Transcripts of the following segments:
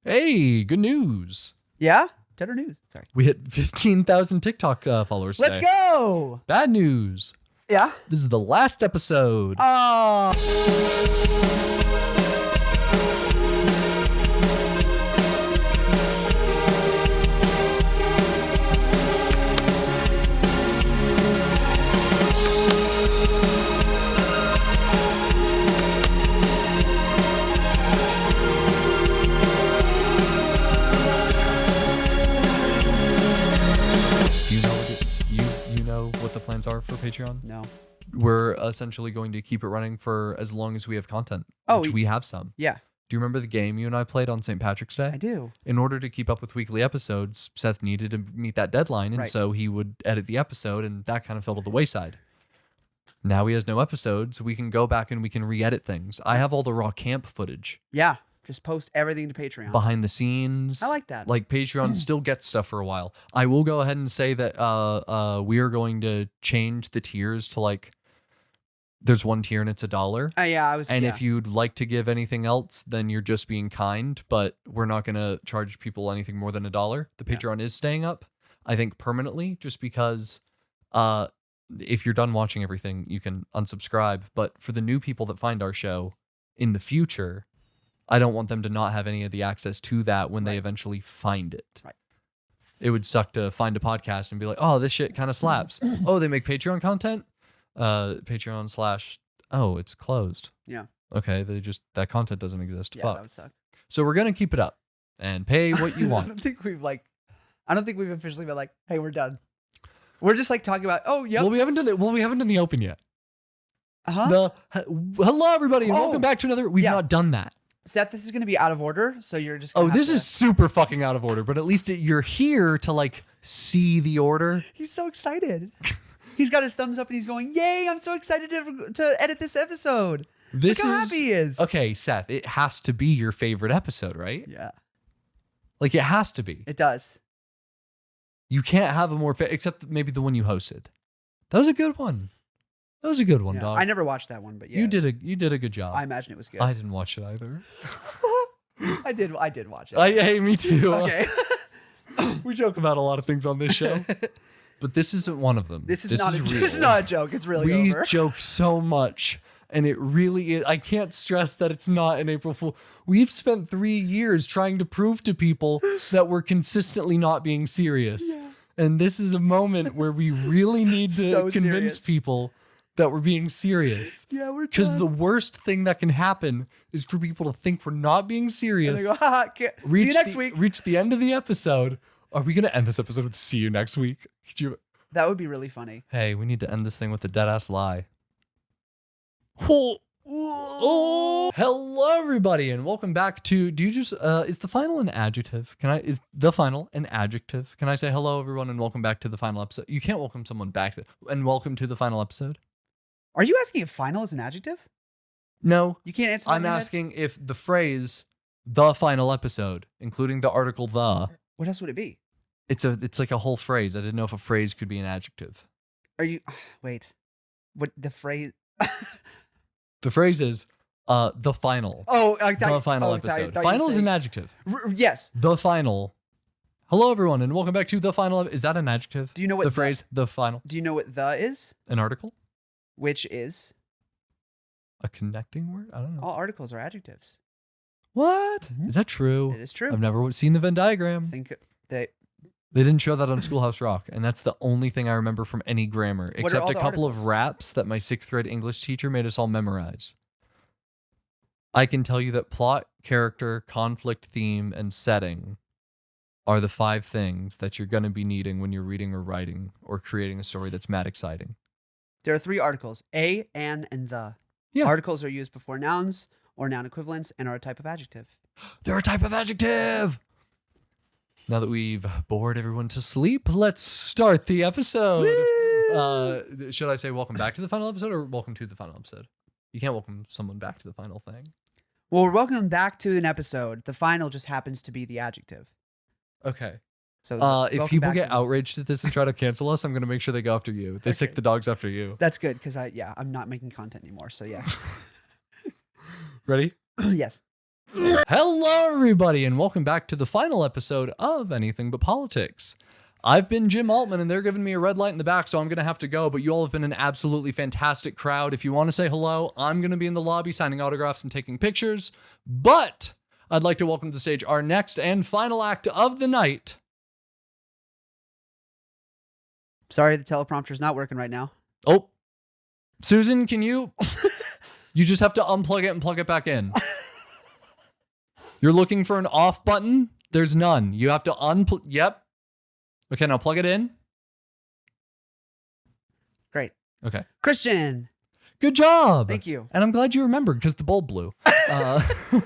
Hey, good news. Yeah? Tender news. Sorry. We hit 15,000 TikTok followers Let's today. go. Bad news. Yeah? This is the last episode. Oh. You know what the plans are for Patreon? No. We're essentially going to keep it running for as long as we have content, Oh, which we have some. Yeah, Do you remember the game you and I played on St. Patrick's Day? I do. In order to keep up with weekly episodes, Seth needed to meet that deadline, and Right. so he would edit the episode, and that kind of fell to the wayside. Now he has no episodes, we can go back and we can re-edit things. I have all the raw camp footage. Yeah. Just post everything to Patreon. Behind the scenes. I like that. Like Patreon still gets stuff for a while. I will go ahead and say that we are going to change the tiers to like there's one tier and it's $1. Yeah, I was. And yeah. if you'd like to give anything else, then you're just being kind, but we're not going to charge people anything more than $1. The Patreon is staying up, I think permanently, just because if you're done watching everything, you can unsubscribe. But for the new people that find our show in the future, I don't want them to not have any of the access to that when they eventually find it. Right. It would suck to find a podcast and be like, oh, this shit kind of slaps. Oh, they make Patreon content? Patreon / oh, it's closed. Yeah. Okay, that content doesn't exist. Yeah, Fuck. that would suck. So we're gonna keep it up and pay what you I want. don't think we've officially been like, hey, we're done. We're just like talking about. Oh, yeah. Well, we haven't done the open yet. Uh-huh. Hello everybody and welcome back to another. We've not done that. Seth, this is going to be out of order, so you're just. This is super fucking out of order, but at least you're here to like see the order. He's so excited. He's got his thumbs up and he's going, "Yay! I'm so excited to edit this episode." Look how happy he is. Okay, Seth. It has to be your favorite episode, right? Yeah. Like it has to be. It does. You can't have a more except maybe the one you hosted. That was a good one. That was a good one, Yeah. dog. I never watched that one, but yeah. You did a good job. I imagine it was good. I didn't watch it either. I did watch it. Hey, me too. Okay. We joke about a lot of things on this show, but this isn't one of them. This is real. not a joke. It's really We over. joke so much, and it really is. I can't stress that it's not an April Fool. We've spent 3 years trying to prove to people that we're consistently not being serious. Yeah. And this is a moment where we really need to So convince serious. people that we're being serious. Yeah, we're Because done. the worst thing that can happen is for people to think we're not being And serious. they go, haha, see you next week. Reach the end of the episode. Are we going to end this episode with see you next week? That would be really funny. Hey, we need to end this thing with a dead ass lie. Oh, hello everybody and welcome back to, is the final an adjective? Is the final an adjective? Can I say hello everyone and welcome back to the final episode? You can't welcome someone back and welcome to the final episode. Are you asking if final is an adjective? No, You can't answer that. I'm asking if the phrase the final episode, including the article the, What else would it be? it's like a whole phrase. I didn't know if a phrase could be an adjective. Are you wait? What the phrase? The phrase is the final. Oh, I thought The final episode. Final is an adjective. Yes. The final. Hello, everyone, and welcome back to the final. Is that an adjective? Do you know what the phrase the final? Do you know what the is? An article? Which is? A connecting word? I don't know. All articles are adjectives. What? Is that true? It is true. I've never seen the Venn diagram. I think they. They didn't show that on Schoolhouse Rock, and that's the only thing I remember from any grammar, What are except all a the couple articles? of raps that my 6th grade English teacher made us all memorize. I can tell you that plot, character, conflict, theme, and setting are the 5 things that you're going to be needing when you're reading or writing or creating a story that's mad exciting. There are 3 articles: a, an, and the. Yeah. Articles are used before nouns or noun equivalents and are a type of adjective. They're a type of adjective! Now that we've bored everyone to sleep, let's start the episode. Should I say welcome back to the final episode or welcome to the final episode? You can't welcome someone back to the final thing. Well, we're welcome back to an episode. The final just happens to be the adjective. Okay. So If welcome people back get to- outraged at this and try to cancel us, I'm going to make sure they go after you. They sick Okay. the dogs after you. That's good because I'm not making content anymore. So yeah. Ready? Yes. Hello, everybody, and welcome back to the final episode of Anything But Politics. I've been Jim Altman, and they're giving me a red light in the back, so I'm going to have to go, but you all have been an absolutely fantastic crowd. If you want to say hello, I'm going to be in the lobby signing autographs and taking pictures, but I'd like to welcome to the stage our next and final act of the night. Sorry, the teleprompter's not working right now. Oh, Susan, can you? You just have to unplug it and plug it back in. You're looking for an off button? There's none. You have to unplug. Yep. Okay, now plug it in. Great. Okay. Christian. Good job. Thank you. And I'm glad you remembered because the bulb blew.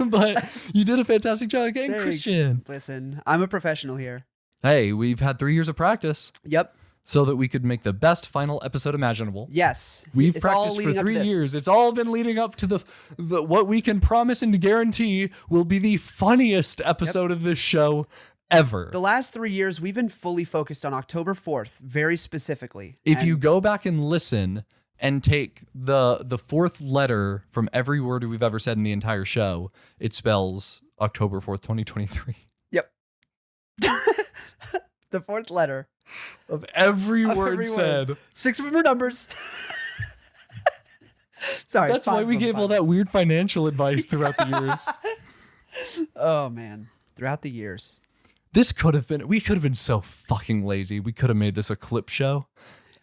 But you did a fantastic job getting Thanks. Christian. Listen, I'm a professional here. Hey, we've had 3 years of practice Yep. so that we could make the best final episode imaginable. Yes. We've It's all practiced for leading up to 3 this. years. It's all been leading up to the what we can promise and guarantee will be the funniest episode of this show ever. The last 3 years, we've been fully focused on October 4th, very specifically. If And you go back and listen and take the fourth letter from every word we've ever said in the entire show, it spells October 4th, 2023. Yep. The fourth letter. Of every Of word every said. word. 6 of them are numbers. Sorry. That's why we gave all that weird financial advice throughout the years. Oh, man. Throughout the years. We could have been so fucking lazy. We could have made this a clip show.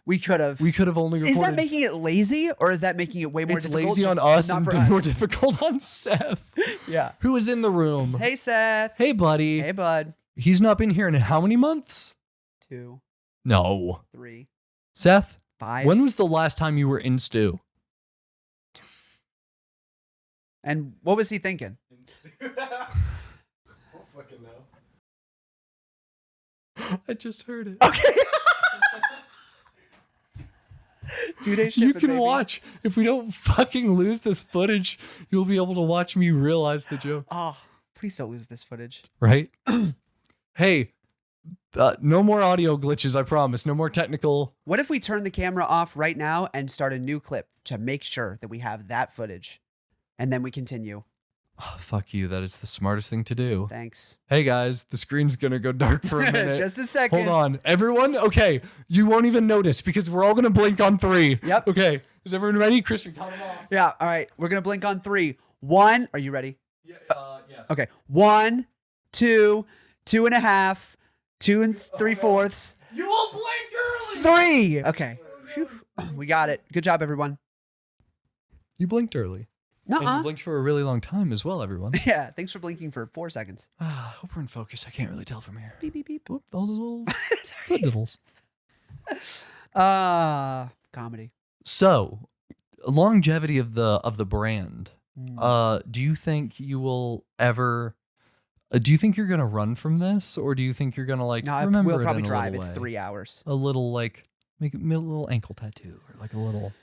We could have. We could have only recorded. Is that making it lazy, or is that making it way more it's difficult? lazy on Just us not and for us. more difficult on Seth, Yeah. who is in the room. Hey, Seth. Hey, buddy. Hey, bud. He's not been here in how many months? 2, No. 3, Seth, 5. when was the last time you were in stew? And what was he thinking? I don't fucking know. I just heard it. Okay. 2-day shipping, You can baby. watch. If we don't fucking lose this footage, you'll be able to watch me realize the joke. Oh, please don't lose this footage. Right? Hey, no more audio glitches, I promise. No more technical. What if we turn the camera off right now and start a new clip to make sure that we have that footage? And then we continue. Oh, fuck you. That is the smartest thing to do. Thanks. Hey, guys, the screen's going to go dark for a minute. Just a second. Hold on. Everyone? Okay. You won't even notice because we're all going to blink on 3. Yep. Okay. Is everyone ready? Christian, count them off. Yeah. All right. We're going to blink on 3. 1. Are you ready? Yeah, yes. Okay. 1, 2, 2.5, 2 3/4. You all blinked early. 3. Okay. Phew. We got it. Good job, everyone. You blinked early. And you Nuh-uh. blinked for a really long time as well, everyone. Yeah. Thanks for blinking for 4 seconds. Hope we're in focus. I can't really tell from here. Beep, beep, beep. Whoop, those little foot diddles. Comedy. So, longevity of the brand. Mm. Do you think you will ever? Do you think you're gonna run from this, or do you think you're gonna like No, remember we'll it probably in a drive. little It's way? 3 hours. A little like make a little ankle tattoo or like a little.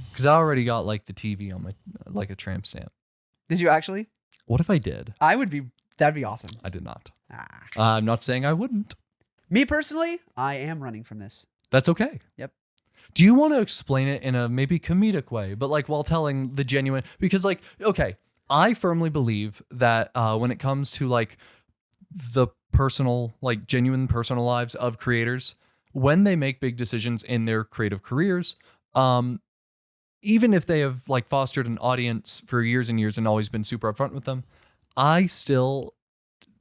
Because I already got like the TV on my like a tramp stamp. Did you actually? What if I did? That'd be awesome. I did not. Ah. I'm not saying I wouldn't. Me personally, I am running from this. That's okay. Yep. Do you want to explain it in a maybe comedic way, but like while telling the genuine? Because like, okay, I firmly believe that when it comes to like the personal, like genuine personal lives of creators, when they make big decisions in their creative careers, even if they have like fostered an audience for years and years and always been super upfront with them, I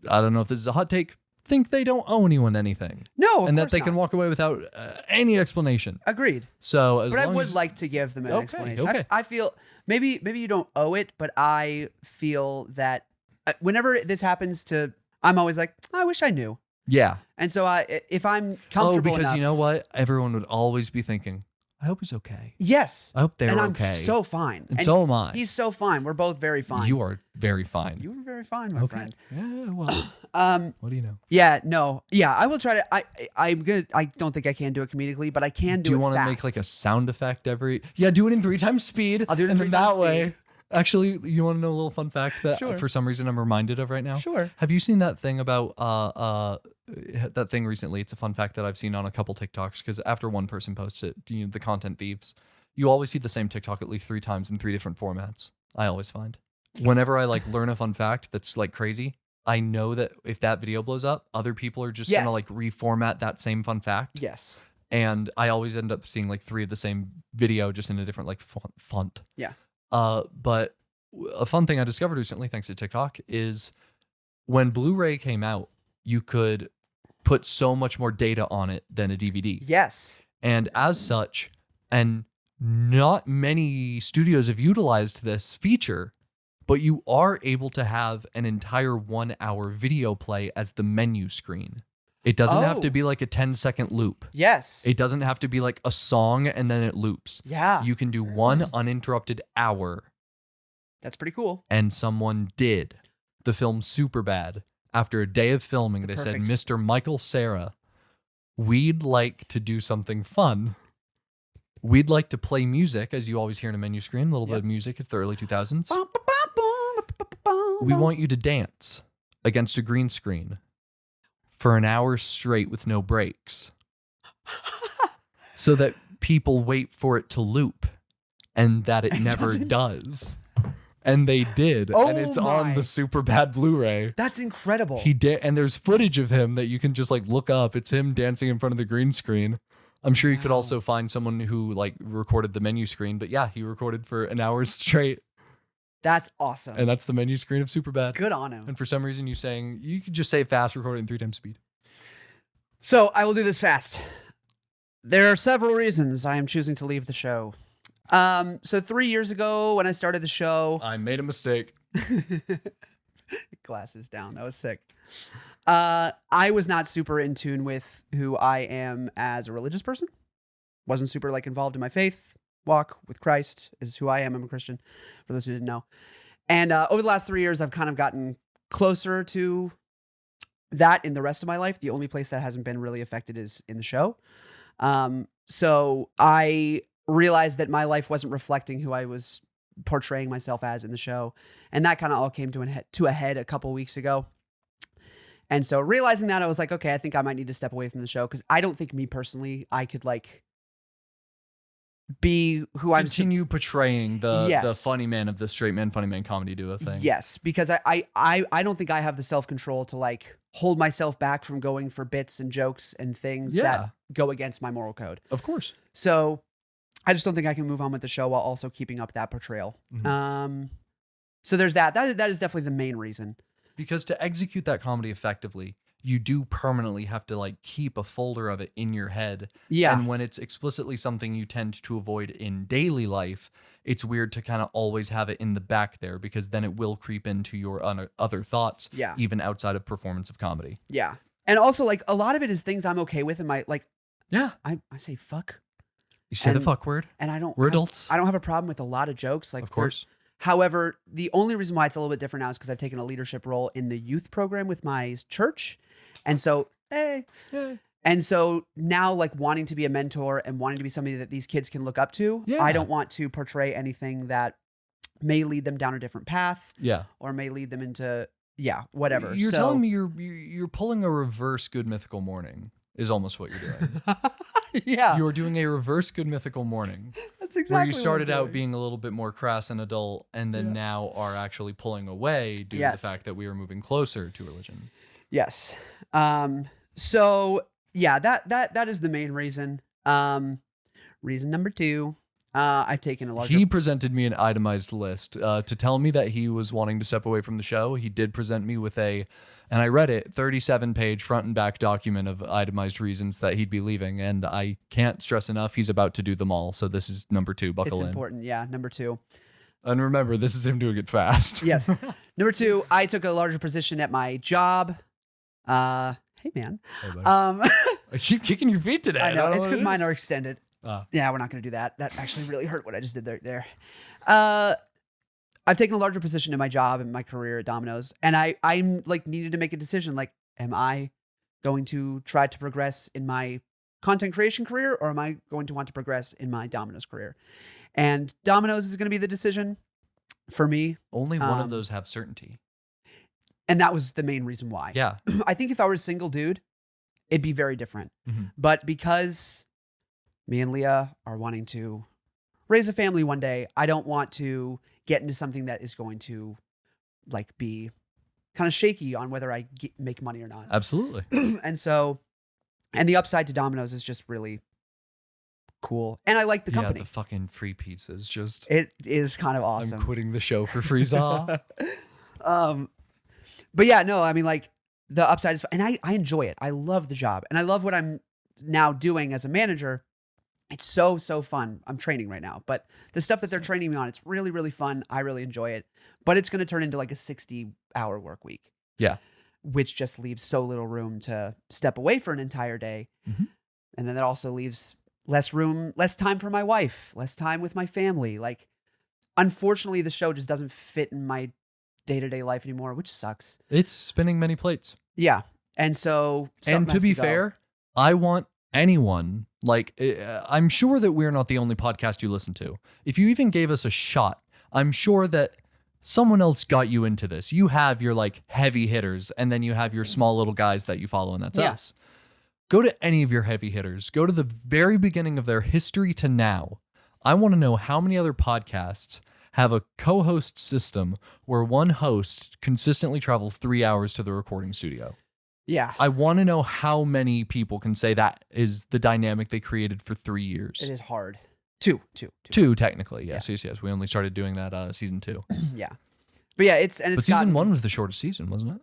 don't know if this is a hot take, think they don't owe anyone anything. No, and that they can walk away without any explanation. Agreed. So, But I would like to give them an explanation. I feel maybe you don't owe it, but I feel that whenever this happens to, I'm always like, I wish I knew. Yeah. And so if I'm comfortable because enough, you know what? Everyone would always be thinking, I hope he's okay. Yes. I hope they're and I'm okay. so fine. And so am I. He's so fine. We're both very fine. You are very fine. You were very fine, my friend. Yeah, well, what do you know? Yeah, no. Yeah, I will try to I'm good. I don't think I can do it comedically, but I can do it you want to make like a sound effect every do it in 3 times speed. I'll do it in and 3 then times that way. speed. Actually, you want to know a little fun fact that Sure. for some reason I'm reminded of right now? Sure. Have you seen that thing about that thing recently? It's a fun fact that I've seen on a couple TikToks because after one person posts it, the content thieves, you always see the same TikTok at least 3 times in 3 different formats. I always find. whenever I like learn a fun fact that's like crazy, I know that if that video blows up, other people are just gonna like reformat that same fun fact. Yes. And I always end up seeing like 3 of the same video, just in a different like font. Yeah. But a fun thing I discovered recently, thanks to TikTok, is when Blu-ray came out, you could put so much more data on it than a DVD. Yes. And as such, and not many studios have utilized this feature, but you are able to have an entire 1-hour video play as the menu screen. It doesn't have to be like a 10-second loop. Yes. It doesn't have to be like a song and then it loops. Yeah. You can do one uninterrupted hour. That's pretty cool. And someone did. The film Superbad. After a day of filming, they said, Mr. Michael Cera, we'd like to do something fun. We'd like to play music, as you always hear in a menu screen, a little bit of music of the early 2000s. We want you to dance against a green screen for an hour straight with no breaks, so that people wait for it to loop and that it never does. And they did. And it's on the Superbad Blu-ray. That's incredible. He did, and there's footage of him that you can just like look up. It's him dancing in front of the green screen. I'm sure you could also find someone who like recorded the menu screen, but yeah, he recorded for an hour straight. That's awesome. And that's the menu screen of Superbad. Good on him. And for some reason you could just say fast, record it in 3 times speed. So I will do this fast. There are several reasons I am choosing to leave the show. So 3 years ago when I started the show, I made a mistake. Glasses down. That was sick. I was not super in tune with who I am as a religious person. Wasn't super like involved in my faith walk with Christ is who I am. I'm a Christian, for those who didn't know. And over the last 3 years, I've kind of gotten closer to that in the rest of my life. The only place that hasn't been really affected is in the show. So I realized that my life wasn't reflecting who I was portraying myself as in the show. And that kind of all came to a head a couple weeks ago. And so realizing that, I was like, okay, I think I might need to step away from the show, because I don't think me personally, I could like be who I'm. Continue portraying the funny man of the straight man, funny man comedy do a thing. Yes, because I don't think I have the self-control to like hold myself back from going for bits and jokes and things that go against my moral code. Of course. So I just don't think I can move on with the show while also keeping up that portrayal. Mm-hmm. So there's that. That is definitely the main reason. Because to execute that comedy effectively, you do permanently have to like keep a folder of it in your head. Yeah. And when it's explicitly something you tend to avoid in daily life, it's weird to kind of always have it in the back there, because then it will creep into your other thoughts, even outside of performance of comedy. Yeah. And also like a lot of it is things I'm okay with in my like. Yeah. I say fuck. You say the fuck word. And we're adults. I don't have a problem with a lot of jokes. Like, of course. However, the only reason why it's a little bit different now is because I've taken a leadership role in the youth program with my church. And so, and so now like wanting to be a mentor and wanting to be somebody that these kids can look up to, I don't want to portray anything that may lead them down a different path. Yeah. Or may lead them into, whatever. You're telling me you're pulling a reverse Good Mythical Morning is almost what you're doing. Yeah. You're doing a reverse Good Mythical Morning. That's exactly where you started out being a little bit more crass and adult, and then now are actually pulling away due to the fact that we are moving closer to religion. Yes. So yeah, that is the main reason. Reason number 2, I've taken a larger. He presented me an itemized list to tell me that he was wanting to step away from the show. He did present me with and I read it, 37-page front and back document of itemized reasons that he'd be leaving. And I can't stress enough, he's about to do them all. So this is number 2. Buckle in. It's important. Yeah. Number 2. And remember, this is him doing it fast. Yes. Number 2, I took a larger position at my job. Hey, man. Hey, I keep kicking your feet today. I know. It's because mine are extended. Yeah, we're not going to do that. That actually really hurt what I just did there. I've taken a larger position in my job and my career at Domino's, and I'm like needed to make a decision. Like, am I going to try to progress in my content creation career, or am I going to want to progress in my Domino's career? And Domino's is going to be the decision for me. Only one of those have certainty. And that was the main reason why. Yeah. I think if I were a single dude, it'd be very different. Mm-hmm. But because me and Leah are wanting to raise a family one day, I don't want to get into something that is going to like be kind of shaky on whether I make money or not. Absolutely. And the upside to Domino's is just really cool. And I like the company. Yeah, the fucking free pizzas. Just it is kind of awesome. I'm quitting the show for Frieza. But yeah, no, I mean, like the upside is, and I enjoy it. I love the job, and I love what I'm now doing as a manager. It's so fun. I'm training right now, but the stuff that they're training me on, it's really, really fun. I really enjoy it, but it's going to turn into like a 60-hour work week. Yeah. Which just leaves so little room to step away for an entire day. Mm-hmm. And then that also leaves less time for my wife, less time with my family. Like, unfortunately, the show just doesn't fit in my day-to-day life anymore, which sucks. It's spinning many plates. Yeah. And so, and to be fair, I want anyone, like, I'm sure that we're not the only podcast you listen to. If you even gave us a shot, I'm sure that someone else got you into this. You have your like heavy hitters, and then you have your small little guys that you follow, and that's us. Go to any of your heavy hitters. Go to the very beginning of their history to now. I want to know how many other podcasts have a co-host system where one host consistently travels 3 hours to the recording studio. Yeah. I want to know how many people can say that is the dynamic they created for 3 years. It is hard. Two, technically. Yes. We only started doing that season 2. Yeah. But yeah, it's season 1 was the shortest season, wasn't it?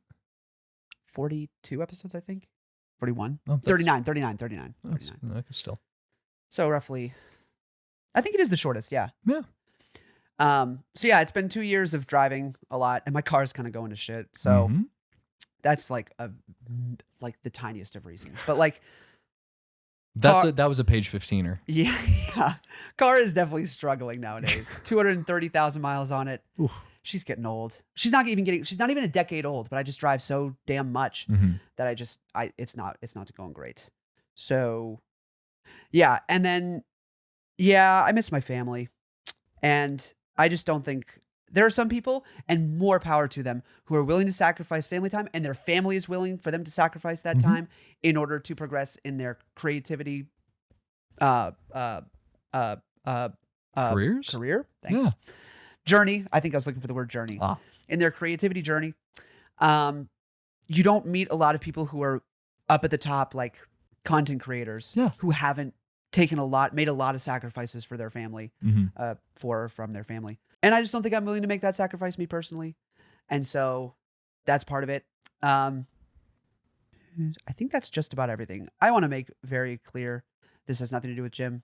42 episodes, I think. 41. Oh, 39. Okay, still. So roughly, I think it is the shortest. Yeah. Yeah. So yeah, it's been 2 years of driving a lot, and my car's kind of going to shit. So that's like the tiniest of reasons. But like, that was a page 15er. Yeah. Car is definitely struggling nowadays. 230,000 miles on it. Oof. She's getting old. She's not even a decade old, but I just drive so damn much that it's not going great. So yeah. And then, yeah, I miss my family, and I just don't think there are some people, and more power to them, who are willing to sacrifice family time, and their family is willing for them to sacrifice that time in order to progress in their creativity, careers? Career. Thanks. Yeah. Journey. I think I was looking for the word journey. In their creativity journey. You don't meet a lot of people who are up at the top, like content creators who haven't made a lot of sacrifices for their family, from their family. And I just don't think I'm willing to make that sacrifice, me personally. And so that's part of it. I think that's just about everything. I want to make very clear this has nothing to do with Jim.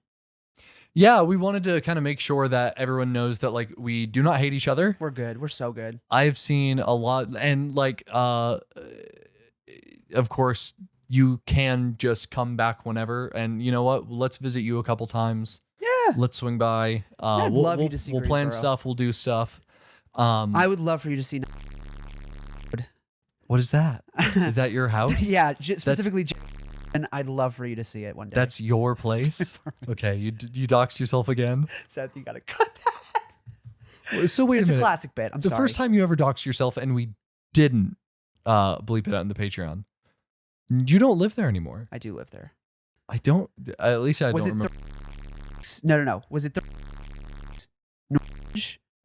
Yeah, we wanted to kind of make sure that everyone knows that like we do not hate each other. We're good. We're so good. I've seen a lot, and like of course you can just come back whenever, and you know what? Let's visit you a couple times. Yeah. Let's swing by. I'd love you to see We'll plan Greensboro. stuff. We'll do stuff. I would love for you to see. What is that? Is that your house? Yeah, specifically, and I'd love for you to see it one day. That's your place? Okay, you doxed yourself again? Seth, you got to cut that. So wait a minute. It's a classic bit. I'm sorry. The first time you ever doxed yourself and we didn't bleep it out in the Patreon, you don't live there anymore. I do live there. I don't. At least I was don't remember. No. Was it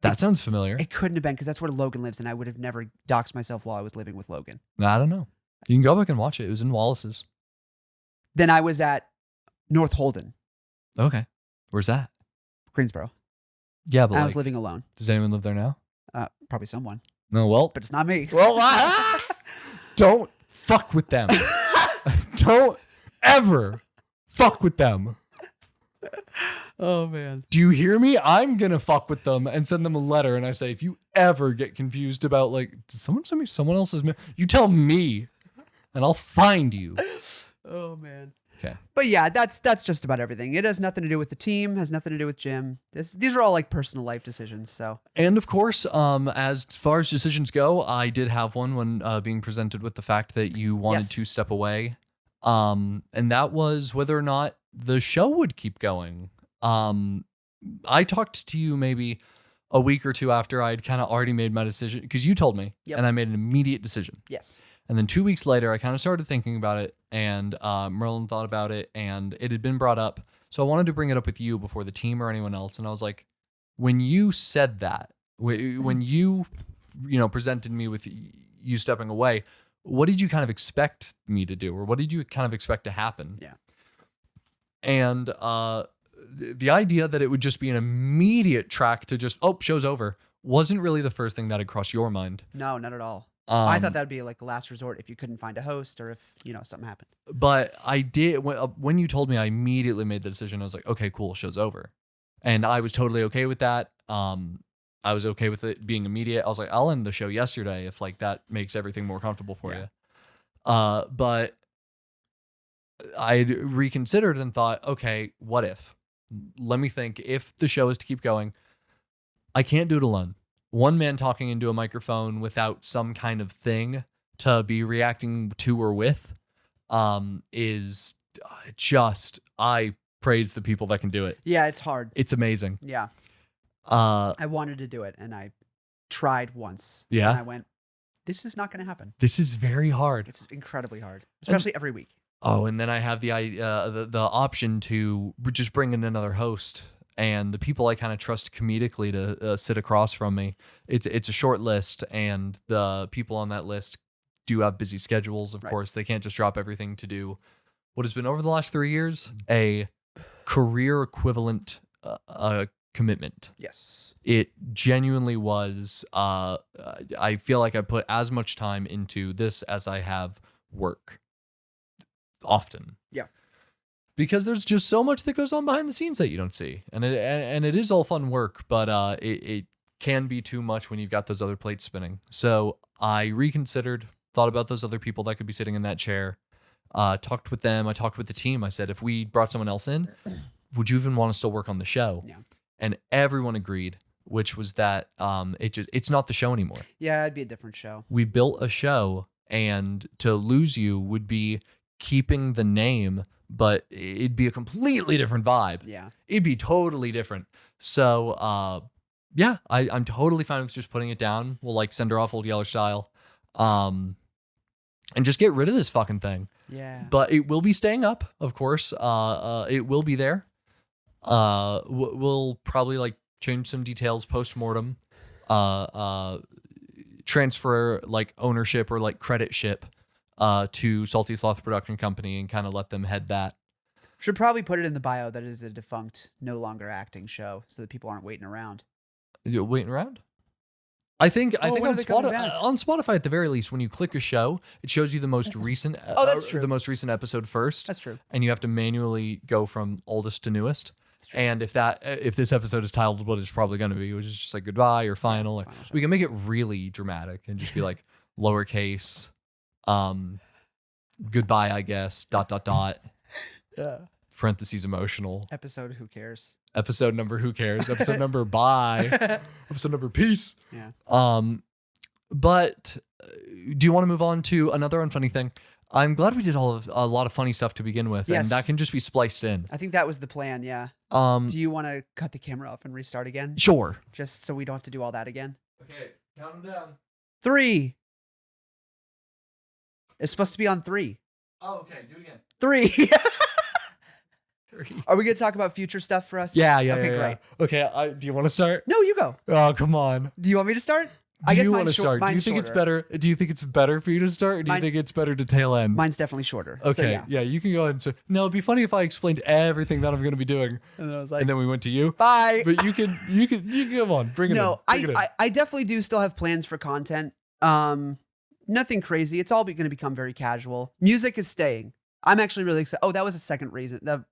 That sounds familiar. It couldn't have been, because that's where Logan lives, and I would have never doxed myself while I was living with Logan. I don't know. You can go back and watch it. It was in Wallace's. Then I was at North Holden. Okay. Where's that? Greensboro. Yeah, but I was living alone. Does anyone live there now? Probably someone. No, well. But it's not me. Well, don't fuck with them. Don't ever fuck with them. Oh, man. Do you hear me? I'm going to fuck with them and send them a letter. And I say, if you ever get confused about, like, did someone send me someone else's mail? You tell me and I'll find you. Oh, man. Okay. But yeah, that's just about everything. It has nothing to do with the team, has nothing to do with Jim. These are all like personal life decisions. So, and of course, as far as decisions go, I did have one when being presented with the fact that you wanted to step away. And that was whether or not the show would keep going. I talked to you maybe a week or two after I'd kind of already made my decision, because you told me, and I made an immediate decision. Yes. And then 2 weeks later, I kind of started thinking about it, and Merlin thought about it, and it had been brought up. So I wanted to bring it up with you before the team or anyone else. And I was like, when you said that, When you presented me with you stepping away, what did you kind of expect me to do, or what did you kind of expect to happen? Yeah. And the idea that it would just be an immediate track to just, oh, show's over, wasn't really the first thing that had crossed your mind. No, not at all. I thought that would be like the last resort if you couldn't find a host or if, something happened. But I did, when you told me, I immediately made the decision. I was like, okay, cool, show's over. And I was totally okay with that. I was okay with it being immediate. I was like, I'll end the show yesterday if like that makes everything more comfortable for you. But I reconsidered and thought, okay, what if? Let me think. If the show is to keep going, I can't do it alone. One man talking into a microphone without some kind of thing to be reacting to or with is just, I praise the people that can do it. Yeah, it's hard. It's amazing. Yeah. I wanted to do it and I tried once. Yeah. And I went, this is not going to happen. This is very hard. It's incredibly hard, especially every week. Oh, and then I have the option to just bring in another host, and the people I kind of trust comedically to sit across from me. It's a short list, and the people on that list do have busy schedules. Of course, they can't just drop everything to do what has been over the last 3 years a career equivalent commitment. Yes. It genuinely was. I feel like I put as much time into this as I have work. Often. Yeah. Because there's just so much that goes on behind the scenes that you don't see. And it is all fun work, but it can be too much when you've got those other plates spinning. So I reconsidered, thought about those other people that could be sitting in that chair, talked with them. I talked with the team. I said, if we brought someone else in, would you even want to still work on the show? Yeah. And everyone agreed, which was that it's not the show anymore. Yeah, it'd be a different show. We built a show, and to lose you would be keeping the name, but it'd be a completely different vibe. Yeah. It'd be totally different. So, yeah, I'm totally fine with just putting it down. We'll like send her off Old Yeller style. And just get rid of this fucking thing. Yeah. But it will be staying up, of course. It will be there. We'll probably like change some details post-mortem. Transfer like ownership or like credit ship to Salty Sloth Production Company and kind of let them head that. Should probably put it in the bio that it is a defunct, no longer acting show so that people aren't waiting around. You're waiting around? I think on when are they coming back? Spotify at the very least, when you click a show, it shows you the most recent that's true. the most recent episode first. That's true. And you have to manually go from oldest to newest. And if this episode is titled what it's probably going to be, which is just like goodbye or final, we can make it really dramatic and just be like lowercase goodbye, I guess, ... Yeah. Parentheses emotional. Episode who cares? Episode number who cares? Episode number bye. Episode number peace. Yeah. But do you want to move on to another unfunny thing? I'm glad we did a lot of funny stuff to begin with, Yes. and that can just be spliced in. I think that was the plan, yeah. Do you want to cut the camera off and restart again? Sure. Just so we don't have to do all that again? Okay, count them down. 3. It's supposed to be on 3. Oh, okay, do it again. 3. 3. Are we going to talk about future stuff for us? Yeah. Okay, great. Okay, do you want to start? No, you go. Oh, come on. Do you want me to start? Do you want to start? Do you think it's better? Do you think it's better for you to start, or do you think it's better to tail end? Mine's definitely shorter. Okay, So, yeah, you can go ahead and say. No, it'd be funny if I explained everything that I'm going to be doing, And then I was like, and then we went to you. bye. But you can come on, bring it in. No, Bring it in. I definitely do still have plans for content. Nothing crazy. It's all going to become very casual. Music is staying. I'm actually really excited. Oh, that was a second reason. The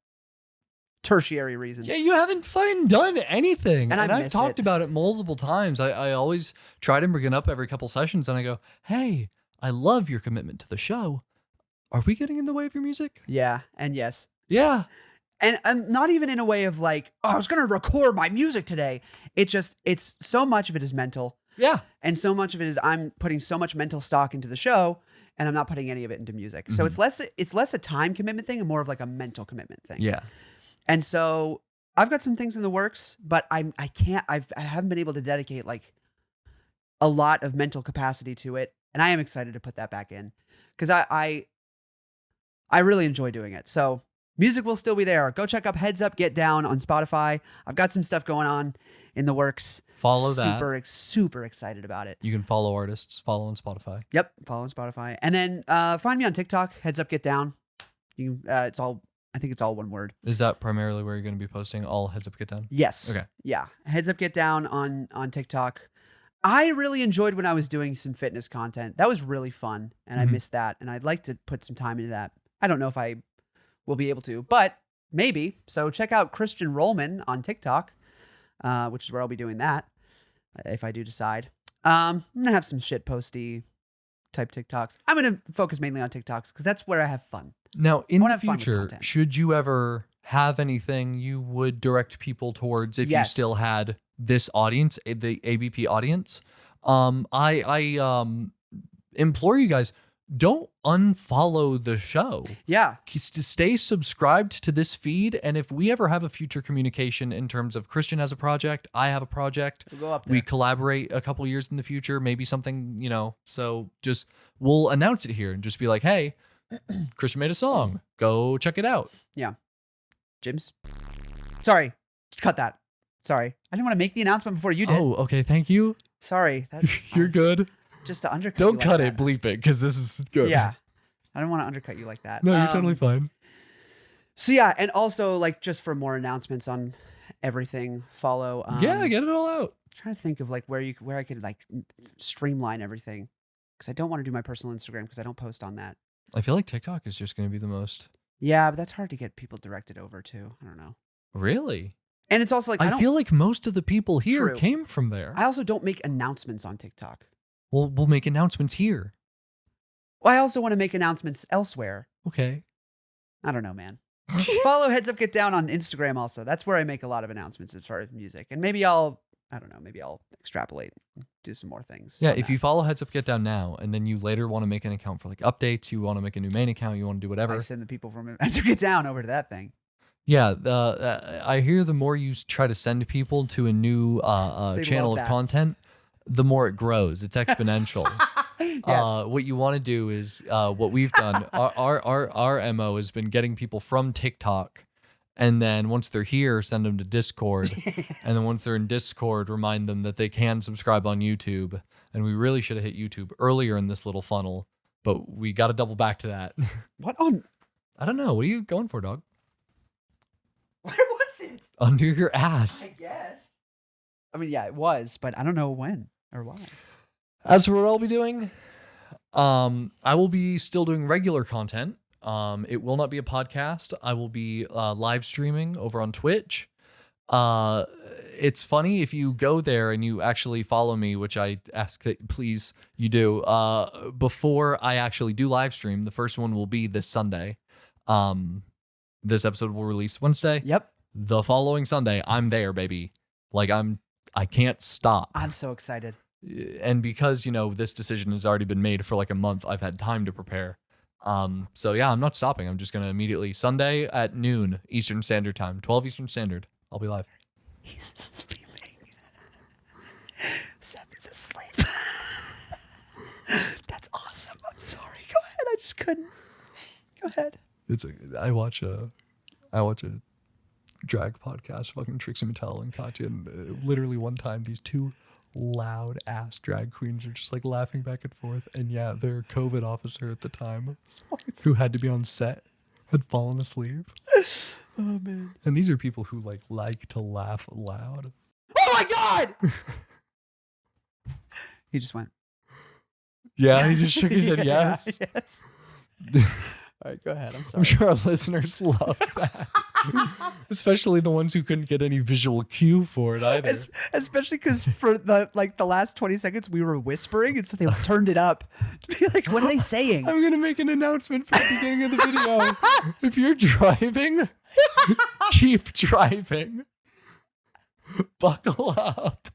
tertiary reason. Yeah, you haven't fucking done anything. And I I've miss talked it. about it multiple times. I always try to bring it up every couple sessions, and I go, hey, I love your commitment to the show. Are we getting in the way of your music? Yeah, and yes. Yeah. And not even in a way of like, oh, I was going to record my music today. It's so much of it is mental. Yeah. And so much of it is I'm putting so much mental stock into the show and I'm not putting any of it into music. So it's less a time commitment thing and more of like a mental commitment thing. Yeah. And so I've got some things in the works, but I haven't been able to dedicate like a lot of mental capacity to it. And I am excited to put that back in because I really enjoy doing it. So Music will still be there. Go check out Heads Up, Get Down on Spotify. I've got some stuff going on in the works. Follow that. Super excited about it. You can follow artists. Follow on Spotify. Yep, follow on Spotify. And then find me on TikTok, Heads Up, Get Down. You it's all, I think it's all one word. Is that primarily where you're going to be posting all Heads Up, Get Down? Yes. Okay. Yeah. Heads Up, Get Down on TikTok. I really enjoyed when I was doing some fitness content. That was really fun, and I missed that. And I'd like to put some time into that. I don't know if I will be able to, but maybe. So check out Christian Rollman on TikTok, which is where I'll be doing that if I do decide. I'm gonna have some shit posty type TikToks. I'm gonna focus mainly on TikToks because that's where I have fun. Now, in wanna the have fun with future, content. should you ever have anything you would direct people towards if you Yes. still had this audience, the ABP audience? I implore you guys, don't unfollow the show. Yeah. Stay subscribed to this feed, and if we ever have a future communication in terms of Christian has a project, I have a project, We'll go up there. we collaborate a couple years in the future, maybe something, so just we'll announce it here and just be like, hey, Christian made a song, go check it out. Jim's. Sorry. Cut that. Sorry. I didn't want to make the announcement before you did. Oh, okay, thank you. Sorry. That, You're good. Just to undercut Don't you cut like it, bleep it, because this is good. Yeah. I don't want to undercut you like that. No, you're totally fine. So yeah, and also like just for more announcements on everything, follow. Yeah, get it all out. Trying to think of like where I could like streamline everything, because I don't want to do my personal Instagram because I don't post on that. I feel like TikTok is just going to be the most. Yeah, but that's hard to get people directed over to. I don't know. Really? And it's also like I feel like most of the people here True. came from there. I also don't make announcements on TikTok. We'll make announcements here. Well, I also want to make announcements elsewhere. Okay. I don't know, man. Follow Heads Up Get Down on Instagram also. That's where I make a lot of announcements as far as music. And maybe I'll extrapolate, do some more things. Yeah, on if that. you follow Heads Up Get Down now, and then you later want to make an account for like updates, you want to make a new main account, you want to do whatever. I send the people from Heads Up Get Down over to that thing. Yeah, I hear the more you try to send people to a new channel love of that. content, the more it grows. It's exponential. Yes. What you want to do is what we've done. Our MO has been getting people from TikTok, and then once they're here, send them to Discord, and then once they're in Discord, remind them that they can subscribe on YouTube. And we really should have hit YouTube earlier in this little funnel, but we got to double back to that. What on? I don't know. What are you going for, dog? Where was it? Under your ass. I guess. I mean, yeah, it was, but I don't know when or why. As for what I'll be doing, I will be still doing regular content. It will not be a podcast. I will be live streaming over on Twitch. It's funny if you go there and you actually follow me, which I ask that please you do. Before I actually do live stream, the first one will be this Sunday. This episode will release Wednesday. Yep. The following Sunday, I'm there, baby. Like I can't stop. I'm so excited. And because, this decision has already been made for like a month, I've had time to prepare. So yeah, I'm not stopping. I'm just going to immediately Sunday at noon Eastern Standard Time, 12 Eastern Standard. I'll be live. He's sleeping. Seth is asleep. That's awesome. I'm sorry. Go ahead. I just couldn't. Go ahead. I watch a drag podcast, fucking Trixie Mattel and Katya, and literally one time these two loud ass drag queens are just like laughing back and forth, and yeah, their COVID officer at the time, who had to be on set, had fallen asleep. Oh man. And these are people who like to laugh loud. Oh my god! He just went. Yeah, he just shook his head yes. Yes. All right, go ahead. I'm sorry. I'm sure our listeners love that. Especially the ones who couldn't get any visual cue for it either. Especially because for the last 20 seconds we were whispering, and so they turned it up to be like, "What are they saying?" I'm gonna make an announcement for the beginning of the video. If you're driving, keep driving. Buckle up.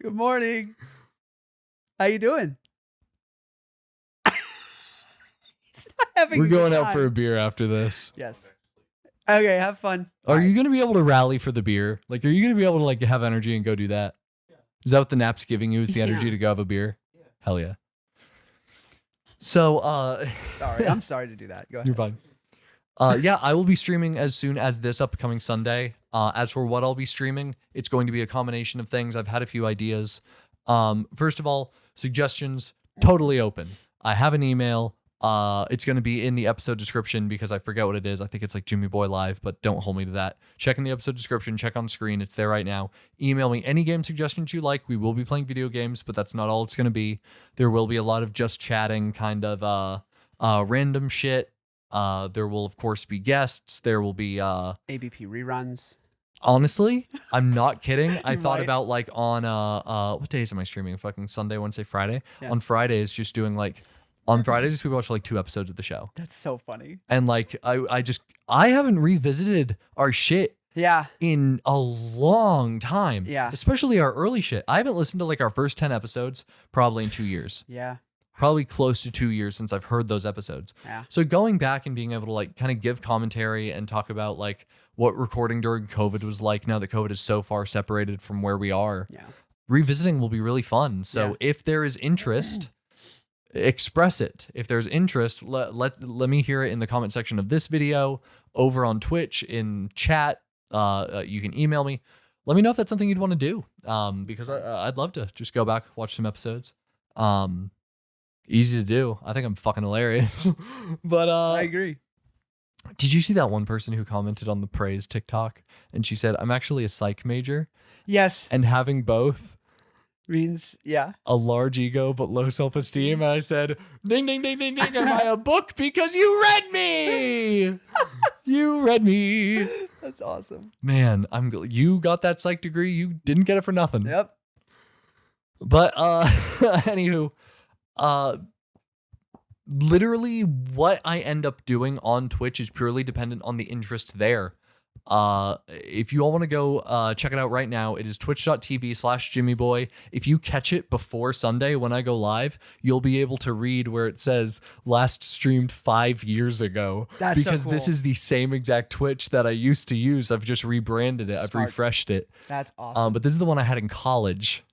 Good morning. How you doing? He's not having. We're a good going out time. for a beer after this. Yes. Okay, have fun. Are you gonna be able to rally for the beer? Like, are you gonna be able to have energy and go do that? Yeah. Is that what the nap's giving you? Is the energy to go have a beer? Yeah. Hell yeah. So, Sorry, I'm sorry to do that. Go ahead. You're fine. Yeah, I will be streaming as soon as this upcoming Sunday. As for what I'll be streaming, it's going to be a combination of things. I've had a few ideas. First of all, suggestions totally open. I have an email. It's going to be in the episode description because I forget what it is. I think it's like Jimmy Boy Live, but don't hold me to that. Check in the episode description. Check on screen. It's there right now. Email me any game suggestions you like. We will be playing video games, but that's not all it's going to be. There will be a lot of just chatting, kind of random shit. There will, of course, be guests. There will be ABP reruns. Honestly, I'm not kidding. I thought Right. about like on what days am I streaming? Fucking Sunday, Wednesday, Friday. Yeah. On Fridays, just doing like on Fridays we watch like 2 episodes of the show. That's so funny. And like I haven't revisited our shit Yeah. in a long time. Yeah. Especially our early shit. I haven't listened to like our first 10 episodes probably in 2 years. Yeah. Probably close to 2 years since I've heard those episodes. Yeah. So going back and being able to like kind of give commentary and talk about like what recording during COVID was like now that COVID is so far separated from where we are. Yeah. Revisiting will be really fun. So Yeah. if there is interest, express it. If there's interest, let me hear it in the comment section of this video, over on Twitch, in chat. You can email me. Let me know if that's something you'd want to do. Because I'd love to just go back, watch some episodes. Easy to do. I think I'm fucking hilarious. But I agree. did you see that one person who commented on the praise TikTok and she said, "I'm actually a psych major Yes. and having both Means, yeah. a large ego but low self-esteem." And I said, "Ding ding ding ding ding, am I a book because you read me? You read me." That's awesome. Man, you got that psych degree. You didn't get it for nothing. Yep. But anywho, literally what I end up doing on Twitch is purely dependent on the interest there. If you all want to go check it out right now, it is twitch.tv/JimmyBoy. If you catch it before Sunday when I go live, you'll be able to read where it says last streamed 5 years ago. That's so because this cool. is the same exact Twitch that I used to use. I've just rebranded it. I've Smart. refreshed it. That's awesome. But this is the one I had in college.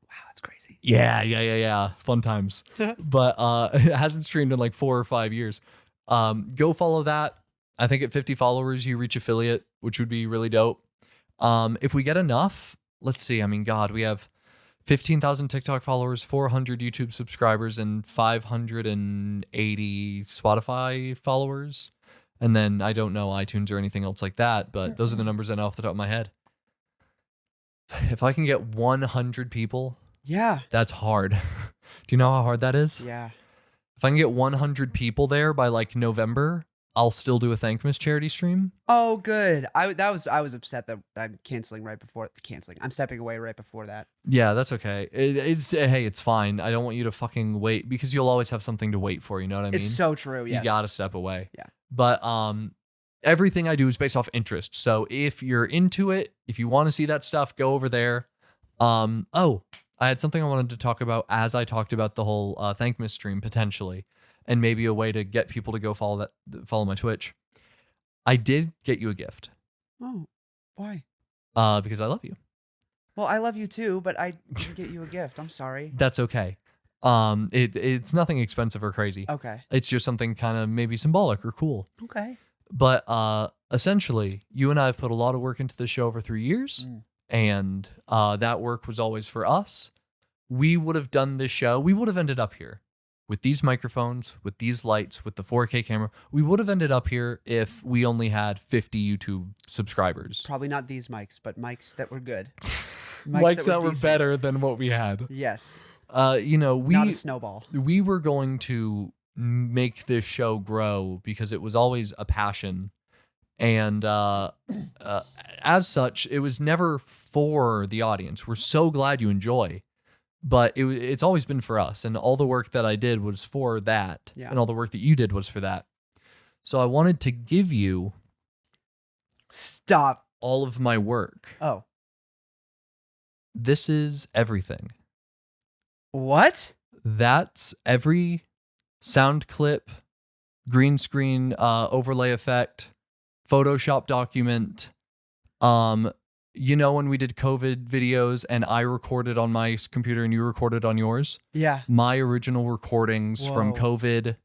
Wow, that's crazy. Yeah. Fun times. But it hasn't streamed in like 4 or 5 years. Go follow that. I think at 50 followers, you reach affiliate, which would be really dope. If we get enough, let's see. I mean, God, we have 15,000 TikTok followers, 400 YouTube subscribers, and 580 Spotify followers. And then I don't know iTunes or anything else like that, but those are the numbers I know off the top of my head. If I can get 100 people, Yeah. that's hard. Do you know how hard that is? Yeah. If I can get 100 people there by like November, I'll still do a Thankmas charity stream. Oh, good. I was upset that I'm canceling right before canceling. I'm stepping away right before that. Yeah, that's okay. Hey, it's fine. I don't want you to fucking wait because you'll always have something to wait for. You know what I mean? It's so true. Yes. You gotta step away. Yeah. But everything I do is based off interest. So if you're into it, if you want to see that stuff, go over there. Oh, I had something I wanted to talk about as I talked about the whole Thankmas stream potentially, and maybe a way to get people to go follow my Twitch. I did get you a gift. Oh, why? Because I love you. Well, I love you too, but I didn't get you a gift. I'm sorry. That's okay. It's nothing expensive or crazy. Okay. It's just something kind of maybe symbolic or cool. Okay. But essentially, you and I have put a lot of work into the show over 3 years, and that work was always for us. We would have done this show. We would have ended up here with these microphones, with these lights, with the 4K camera. We would have ended up here if we only had 50 YouTube subscribers. Probably not these mics, but mics that were good. Mics that were decent. better than what we had. Yes. Not Not a snowball. we were going to make this show grow because it was always a passion. And as such, it was never for the audience. We're so glad you enjoy. But it's always been for us. And all the work that I did was for that. Yeah. And all the work that you did was for that. So I wanted to give you Stop. all of my work. Oh. This is everything. What? That's every sound clip, green screen overlay effect, Photoshop document. When we did COVID videos and I recorded on my computer and you recorded on yours? Yeah. My original recordings from Whoa. COVID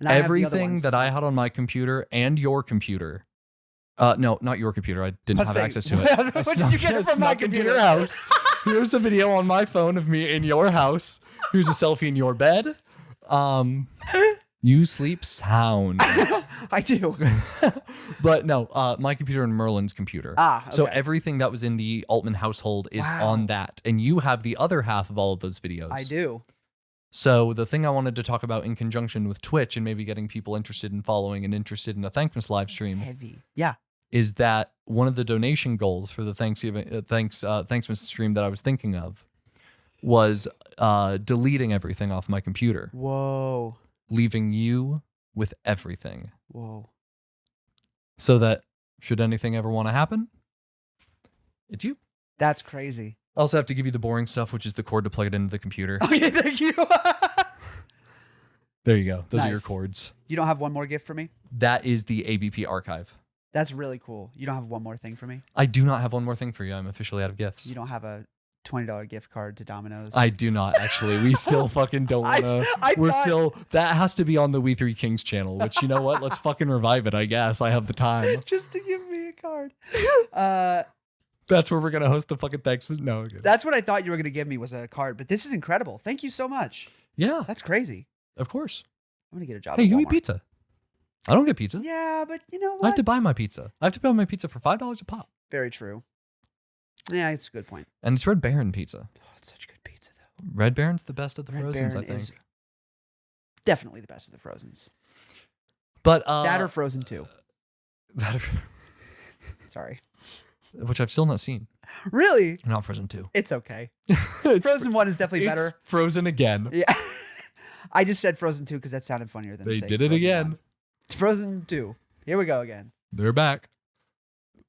And I have the other everything ones. that I had on my computer and your computer. No, not your computer. I didn't Let's have say- access to it. What I did you get it from my snuck into computer? your house. Here's a video on my phone of me in your house. Here's a selfie in your bed. You sleep sound. I do. But no, my computer and Merlin's computer. Ah, So okay. everything that was in the Altman household is Wow. on that. And you have the other half of all of those videos. I do. So the thing I wanted to talk about in conjunction with Twitch and maybe getting people interested in following and interested in a Thankmas live stream Heavy. Yeah. is that one of the donation goals for the Thanksmas stream that I was thinking of was deleting everything off my computer, Whoa. leaving you with everything, Whoa. so that should anything ever want to happen, it's you. That's crazy. I also have to give you the boring stuff, which is the cord to plug it into the computer. Oh, yeah, thank you. There you go. Those are your Nice. cords. You don't have one more gift for me? That is the ABP archive. That's really cool. You don't have one more thing for me? I do not have one more thing for you. I'm officially out of gifts. You don't have a $20 gift card to Domino's? I do not, actually. We still fucking don't want to. We're thought- still. That has to be on the We Three Kings channel, which, you know what? Let's fucking revive it, I guess. I have the time. Just to give me a card. That's where we're going to host the fucking thanks. No. Okay. That's what I thought you were going to give me was a card, but this is incredible. Thank you so much. Yeah, That's crazy. of course. I'm going to get a job Hey, at you eat Walmart. pizza. I don't get pizza. Yeah, but you know I have what? to buy my pizza. I have to buy my pizza for $5 a pop. Very true. Yeah, it's a good point. And it's Red Baron pizza. Oh, it's such good pizza, though. Red Baron's the best of the Red Frozens, I Baron think. is definitely the best of the Frozens. But That or Frozen 2. that Sorry. which I've still not seen. Really? Not Frozen 2. It's okay. It's Frozen 1 is definitely it's better. Frozen again. Yeah. I just said Frozen 2 because that sounded funnier than They saying did it Frozen again. 1. It's Frozen 2. Here we go again. They're back.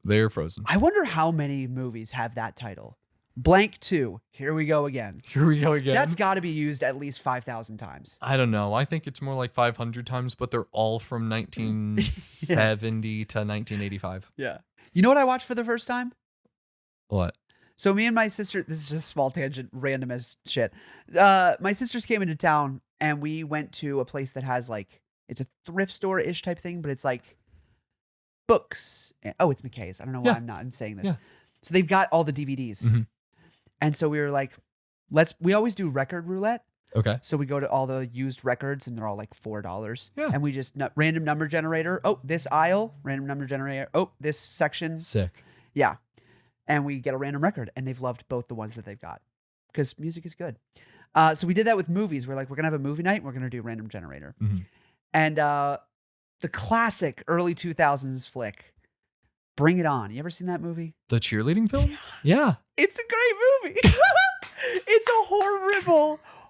They're frozen. I wonder how many movies have that title. Blank 2. Here we go again. Here we go again. That's got to be used at least 5,000 times. I don't know. I think it's more like 500 times, but they're all from 1970 to 1985. Yeah. You know what I watched for the first time? What? So me and my sister, this is just a small tangent, random as shit. My sisters came into town and we went to a place that has like, it's a thrift store-ish type thing, but it's like books. Oh, it's McKay's. I don't know why Yeah. I'm saying this. Yeah. So they've got all the DVDs. Mhm. And so we were like, we always do record roulette. Okay. So we go to all the used records and they're all like $4. Yeah. And we just, random number generator. Oh, this aisle, random number generator. Oh, this section. Sick. Yeah. And we get a random record, and they've loved both the ones that they've got because music is good. So we did that with movies. We're like, we're going to have a movie night. And we're going to do random generator. Mhm. And the classic early 2000s flick, Bring It On. You ever seen that movie? The cheerleading film? Yeah. It's a great movie. It's a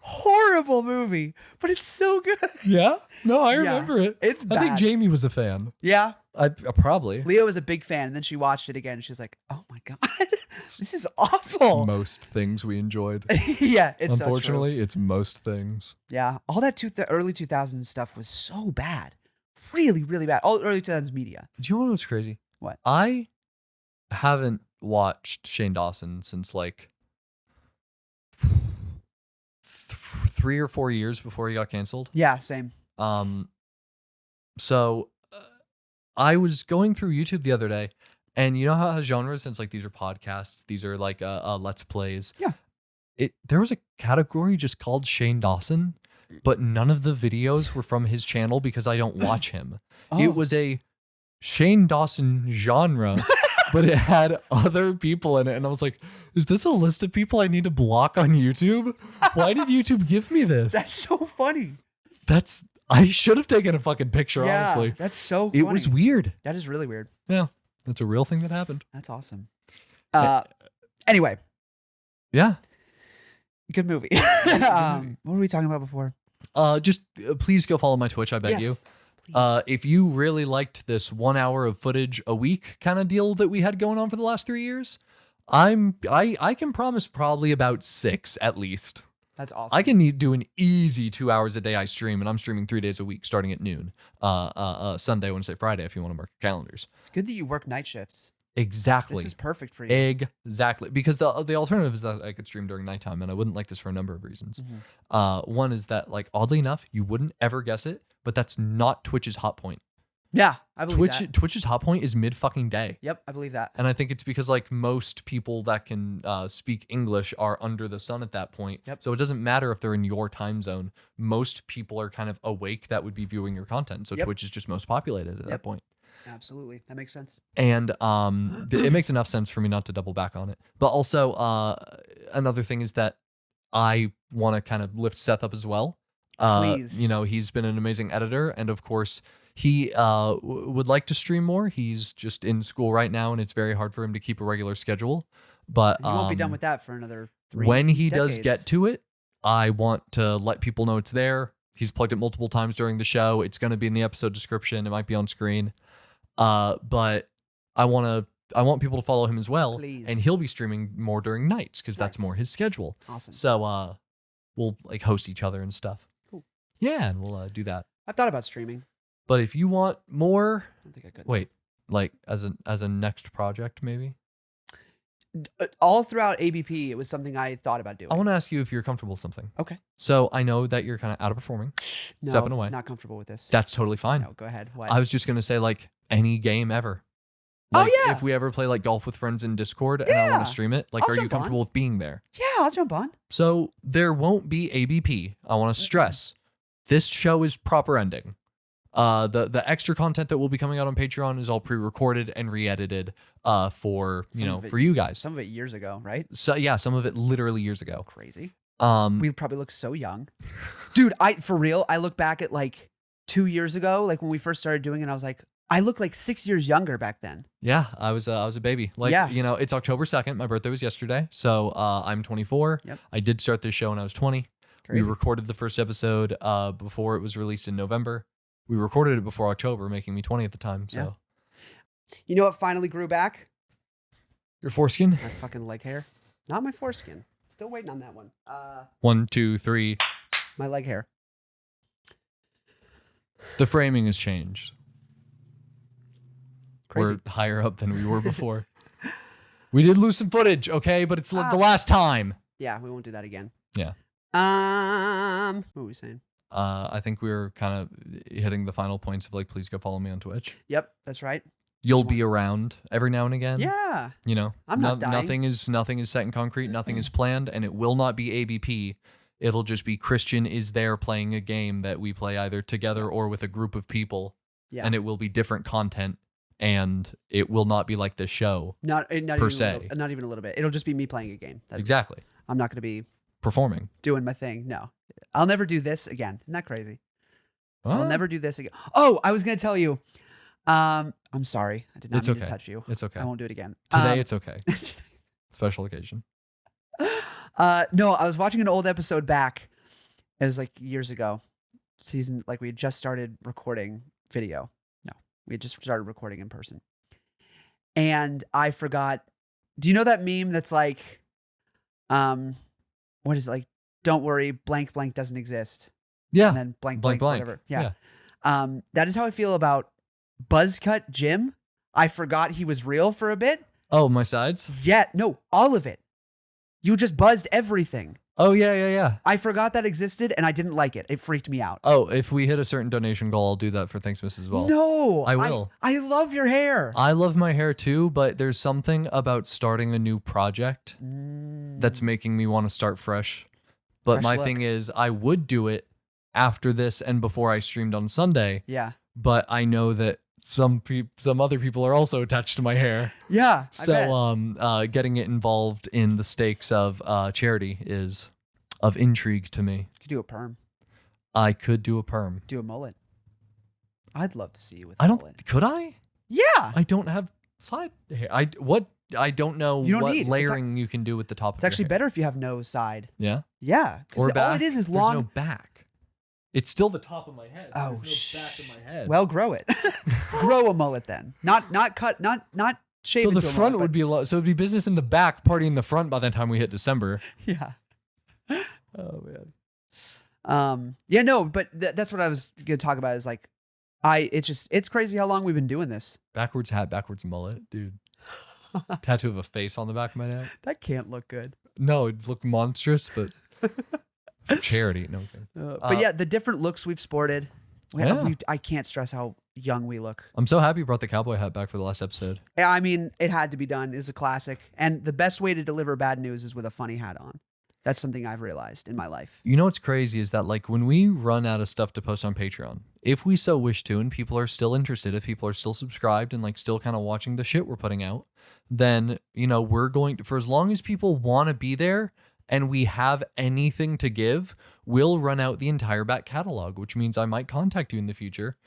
horrible movie, but it's so good. Yeah? No, I Yeah. remember it. It's I think bad. Jamie was a fan. Yeah. Probably. Leo was a big fan, and then she watched it again, and she was like, oh my God, this is awful. Most things we enjoyed. Yeah, it's Unfortunately, it's most things. so true. Yeah, all that the early 2000s stuff was so bad. Really, really bad. All early 2000s media. Do you know what's crazy? What? I haven't watched Shane Dawson since like 3 or 4 years before he got canceled. Yeah, same. So I was going through YouTube the other day, and you know how it has genres? Since like these are podcasts, these are like let's plays. Yeah. There was a category just called Shane Dawson, but none of the videos were from his channel because I don't watch him. Oh. It was a Shane Dawson genre, but it had other people in it, and I was like, is this a list of people I need to block on YouTube? Why did YouTube give me this? That's so funny. I should have taken a fucking picture, Yeah, honestly. that's so funny. It was weird. That is really weird. Yeah, that's a real thing that happened. That's awesome. Yeah. Anyway, Yeah. good movie. movie. What were we talking about before? Just please go follow my Twitch, I beg you. Please. If you really liked this 1 hour of footage a week kind of deal that we had going on for the last 3 years, I can promise probably about 6 at least. That's awesome. I can do an easy 2 hours a day I stream, and I'm streaming 3 days a week starting at noon. Sunday, Wednesday, Friday, if you want to mark your calendars. It's good that you work night shifts. Exactly. This is perfect for you. Exactly. Because the alternative is that I could stream during nighttime, and I wouldn't like this for a number of reasons. One is that, like, oddly enough, you wouldn't ever guess it, but that's not Twitch's hot point. Yeah, I believe that. Twitch's hot point is mid fucking day. Yep, I believe that. And I think it's because, like, most people that can speak English are under the sun at that point. Yep. So it doesn't matter if they're in your time zone. Most people are kind of awake that would be viewing your content. So Twitch is just most populated at that point. Absolutely. That makes sense. And it makes enough sense for me not to double back on it. But also, another thing is that I want to kind of lift Seth up as well. Please. You know, he's been an amazing editor. And of course, he would like to stream more. He's just in school right now, and it's very hard for him to keep a regular schedule. But you won't be done with that for another 3 when he decades. does get to it, I want to let people know it's there. He's plugged it multiple times during the show. It's going to be in the episode description. It might be on screen. But I want people to follow him as well. Please. And he'll be streaming more during nights because that's more his schedule. Awesome. So we'll like host each other and stuff. Cool. Yeah, and we'll do that. I've thought about streaming. But if you want more, I don't think I could. wait, like as a next project maybe. All throughout ABP, it was something I thought about doing. I want to ask you if you're comfortable with something. Okay. So I know that you're kind of out of performing, No, stepping away. not comfortable with this. That's totally fine. No, go ahead. What? I was just gonna say, like, any game ever. Oh, Like, yeah. if we ever play like golf with friends in Discord and I Yeah. want to stream it, like, I'll are you jump on. comfortable with being there? Yeah, I'll jump on. So there won't be ABP. I want to stress, this show is proper ending. The extra content that will be coming out on Patreon is all pre-recorded and re-edited for for you guys. Some of it years ago, right? So yeah, some of it literally years ago. Crazy. Um, We probably look so young. Dude, for real, I look back at like 2 years ago, like when we first started doing it, I was like, I look like 6 years younger back then. yeah, I was a baby. Like, Yeah. it's October 2nd. My birthday was yesterday. So I'm 24. Yep. I did start this show when I was 20. Crazy. We recorded the first episode before it was released in November. We recorded it before October, making me 20 at the time. So You know what finally grew back? your foreskin. My fucking leg hair. Not my foreskin. Still waiting on that one. 1, 2, 3. My leg hair. The framing has changed. Crazy. We're higher up than we were before. We did lose some footage, okay, but it's the last time. Yeah, we won't do that again. Yeah. What were we saying? I think we were kind of hitting the final points of like, please go follow me on Twitch. Yep, that's right. You'll be around every now and again. Yeah. I'm not dying. Nothing is set in concrete. Nothing is planned, and it will not be ABP. It'll just be Christian is there playing a game that we play either together or with a group of people. Yeah. And it will be different content, and it will not be like the show. Not per even se. not even a little bit. It'll just be me playing a game. Exactly. I'm not going to be Performing. doing my thing. No. I'll never do this again. Isn't that crazy? I'll What? never do this again. Oh, I was going to tell you. I'm sorry. I did not It's mean okay. to touch you. It's okay. I won't do it again. Today it's okay. Special occasion. No, I was watching an old episode back. It was like years ago. Like we had just started recording video. No, we had just started recording in person. And I forgot. Do you know that meme that's like, what is it like? Don't worry, blank blank doesn't exist. Yeah. And then blank blank, Blank. whatever. Yeah. That is how I feel about Buzzcut Jim. I forgot he was real for a bit. Oh, my sides? Yet, no, all of it. You just buzzed everything. Oh, yeah. I forgot that existed and I didn't like it. It freaked me out. Oh, if we hit a certain donation goal, I'll do that for Thanksmas as well. No, I will. I love your hair. I love my hair too, but there's something about starting a new project that's making me want to start fresh. But Fresh my look. thing is, I would do it after this and before I streamed on Sunday, Yeah. but I know that some other people are also attached to my hair. Yeah. I bet. So getting it involved in the stakes of charity is of intrigue to me. You could do a perm. I could do a perm. Do a mullet. I'd love to see you with I a don't. mullet. Could I? Yeah. I don't have side hair. I don't know You don't what need- it's layering you can do with the top. It's actually better if you have no side. Yeah. Yeah. Or Because back. all it is There's long. no back. It's still the top of my head. Oh, There's no back of my head. Well, grow it. Grow a mullet then. Not cut. Not shave. so the into a front mullet, would be so it'd be business in the back, party in the front by the time we hit December. but- Yeah. Oh man. Yeah. No. But that's what I was gonna talk about. Is like, it's crazy how long we've been doing this. Backwards hat, backwards mullet, dude. Tattoo of a face on the back of my neck. That can't look good. No, it'd look monstrous, but for charity. No thing. But yeah, the different looks we've sported. I can't stress how young we look. I'm so happy you brought the cowboy hat back for the last episode. Yeah, I mean, it had to be done. It's a classic. And the best way to deliver bad news is with a funny hat on. That's something I've realized in my life. You know what's crazy is that like when we run out of stuff to post on Patreon, if we so wish to, and people are still interested, if people are still subscribed and like still kind of watching the shit we're putting out, then, you know, we're going to, for as long as people want to be there and we have anything to give, we'll run out the entire back catalog, which means I might contact you in the future,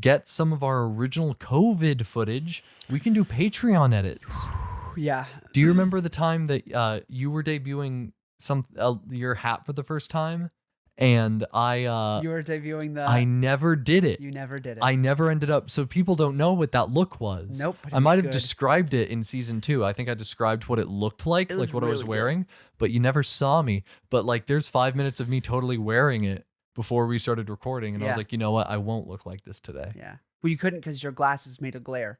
get some of our original COVID footage. We can do Patreon edits. Yeah. Do you remember the time that you were debuting your hat for the first time, and you were debuting the I never did it. You never did it. I never ended up, so people don't know what that look was. Nope. I might have described it in season 2. I think I described what it looked like what I was wearing, but you never saw me. But like there's 5 minutes of me totally wearing it before we started recording, and I was like, you know what, I won't look like this today. Yeah. Well, you couldn't because your glasses made a glare.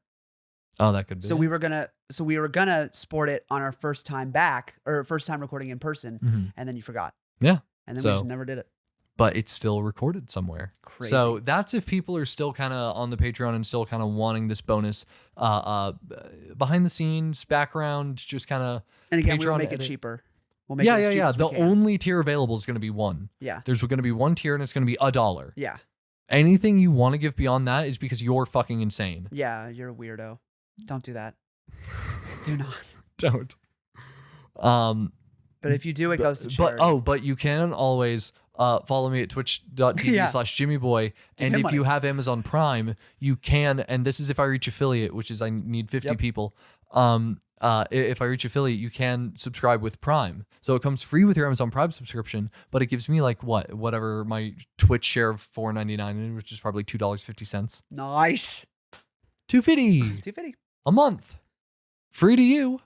Oh, that could be. So we were gonna sport it on our first time back, or first time recording in person, and then you forgot. Yeah. And then we just never did it. But it's still recorded somewhere. Crazy. So that's if people are still kind of on the Patreon and still kind of wanting this bonus behind the scenes background, just kind of. And again, we'll make it cheaper. We'll make it as cheap as we The can. only tier available is going to be one. Yeah. There's going to be one tier and it's going to be $1. Yeah. Anything you want to give beyond that is because you're fucking insane. Yeah, you're a weirdo. Don't do that. Do not. Don't. But if you do, it goes to charity. But you can always follow me at twitch.tv/JimmyBoy. And if you have Amazon Prime, you can, and this is if I reach affiliate, which is I need 50 people. If I reach affiliate, you can subscribe with Prime. So it comes free with your Amazon Prime subscription, but it gives me like whatever my Twitch share of $4.99, which is probably $2.50. Nice. $2.50. $2.50. A month. Free to you.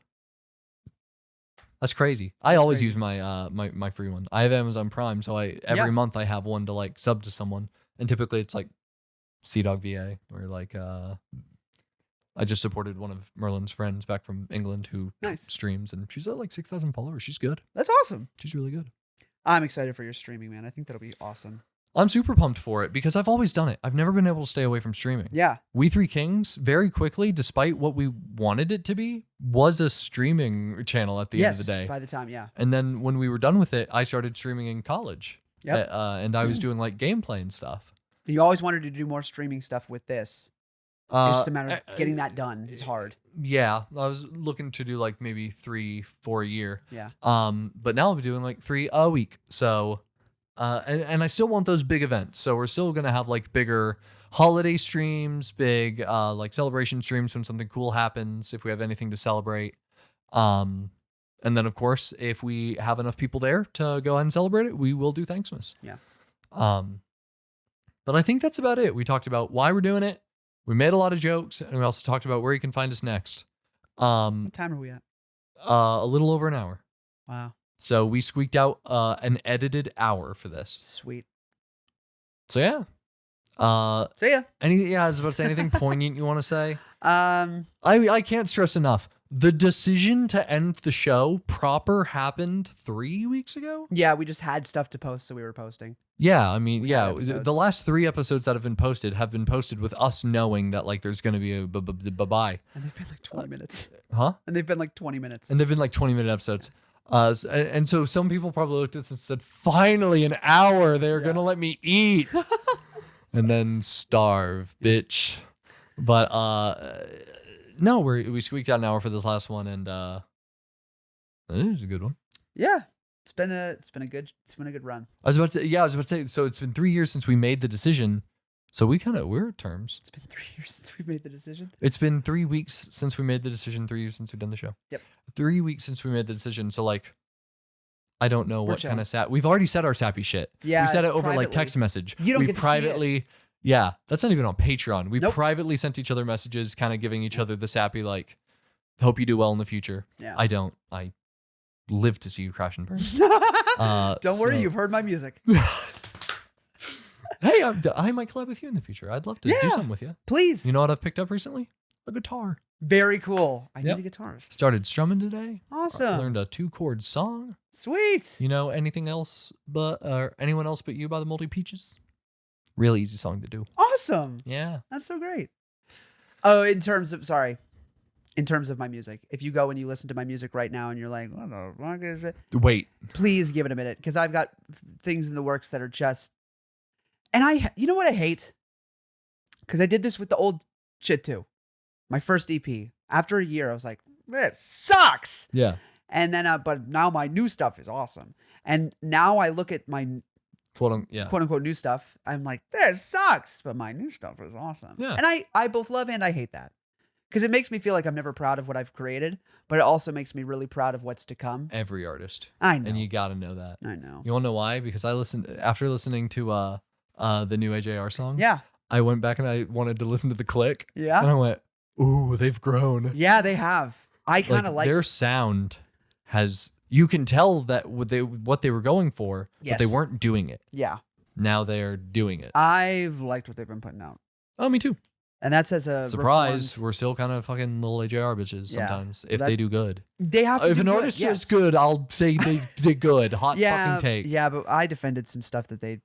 That's crazy. I always use my my free one. I have Amazon Prime, so every month I have one to like sub to someone. And typically it's like CDog VA or like I just supported one of Merlin's friends back from England who streams, and she's at like 6,000 followers. She's good. That's awesome. She's really good. I'm excited for your streaming, man. I think that'll be awesome. I'm super pumped for it because I've always done it. I've never been able to stay away from streaming. Yeah. We Three Kings, very quickly, despite what we wanted it to be, was a streaming channel at the end of the day. By the time, yeah. And then when we were done with it, I started streaming in college. Yep. And I was doing like gameplay and stuff. You always wanted to do more streaming stuff with this. It's just a matter of getting that done. It's hard. Yeah. I was looking to do like maybe 3-4 a year. Yeah. But now I'll be doing like 3 a week. So, and I still want those big events. So we're still going to have like bigger holiday streams, big like celebration streams when something cool happens, if we have anything to celebrate. And then of course, if we have enough people there to go ahead and celebrate it, we will do Thanksmas. Yeah. But I think that's about it. We talked about why we're doing it. We made a lot of jokes, and we also talked about where you can find us next. What time are we at? A little over an hour. Wow. So we squeaked out an edited hour for this. Sweet. So yeah. I was about to say anything poignant you want to say? I can't stress enough. The decision to end the show proper happened 3 weeks ago. Yeah, we just had stuff to post, so we were posting. Yeah, I mean, the last 3 episodes that have been posted with us knowing that like there's going to be a bye. And they've been like 20 minutes. Huh? And they've been like 20 minutes. And they've been like 20-minute episodes. And so some people probably looked at this and said, finally an hour, they're going to let me eat. And then starve, bitch. But no, we squeaked out an hour for this last one, and it was a good one. Yeah. It's been a good run. I was about to say, so it's been 3 years since we made the decision. So we're at terms. It's been 3 years since we made the decision. It's been 3 weeks since we made the decision, 3 years since we've done the show. Yep. 3 weeks since we made the decision. So like, I don't know what kind of we've already said our sappy shit. Yeah. We said it over like text message. You don't get privately, to see it. Yeah, that's not even on Patreon. We Nope. privately sent each other messages, kind of giving each other the sappy, like, hope you do well in the future. Yeah. I don't. I live to see you crash and burn. Don't worry, you've heard my music. Hey, I might collab with you in the future. I'd love to do something with you. Please. You know what I've picked up recently? a guitar. Very cool. I Yep. need a guitarist. Started strumming today. Awesome. Learned a 2-chord song. Sweet. You know anything else but anyone else but you by the Moldy Peaches? Real easy song to do. Awesome. Yeah. That's so great. Oh, in terms of my music, if you go and you listen to my music right now and you're like, what the fuck is it? Wait. Please give it a minute, because I've got things in the works that are just, and you know what I hate? Because I did this with the old shit too. My first EP. After a year, I was like, this sucks. Yeah. And then, but now my new stuff is awesome. And now I look at my quote unquote new stuff. I'm like, this sucks, but my new stuff is awesome. Yeah. And I both love and I hate that, because it makes me feel like I'm never proud of what I've created, but it also makes me really proud of what's to come. Every artist. I know. And you got to know that. I know. You want to know why? Because after listening to the new AJR song. Yeah. I went back and I wanted to listen to the Click. Yeah. And I went, ooh, they've grown. Yeah, they have. I kind of like their sound has, you can tell that what they were going for, Yes. but they weren't doing it. Yeah. Now they're doing it. I've liked what they've been putting out. Oh, me too. And that says a Surprise, reformed- we're still kind of fucking little AJR bitches Yeah. sometimes if they do good. They have to If do an good, artist yes. is good, I'll say they did good. Hot Yeah, fucking take. Yeah, but I defended some stuff that they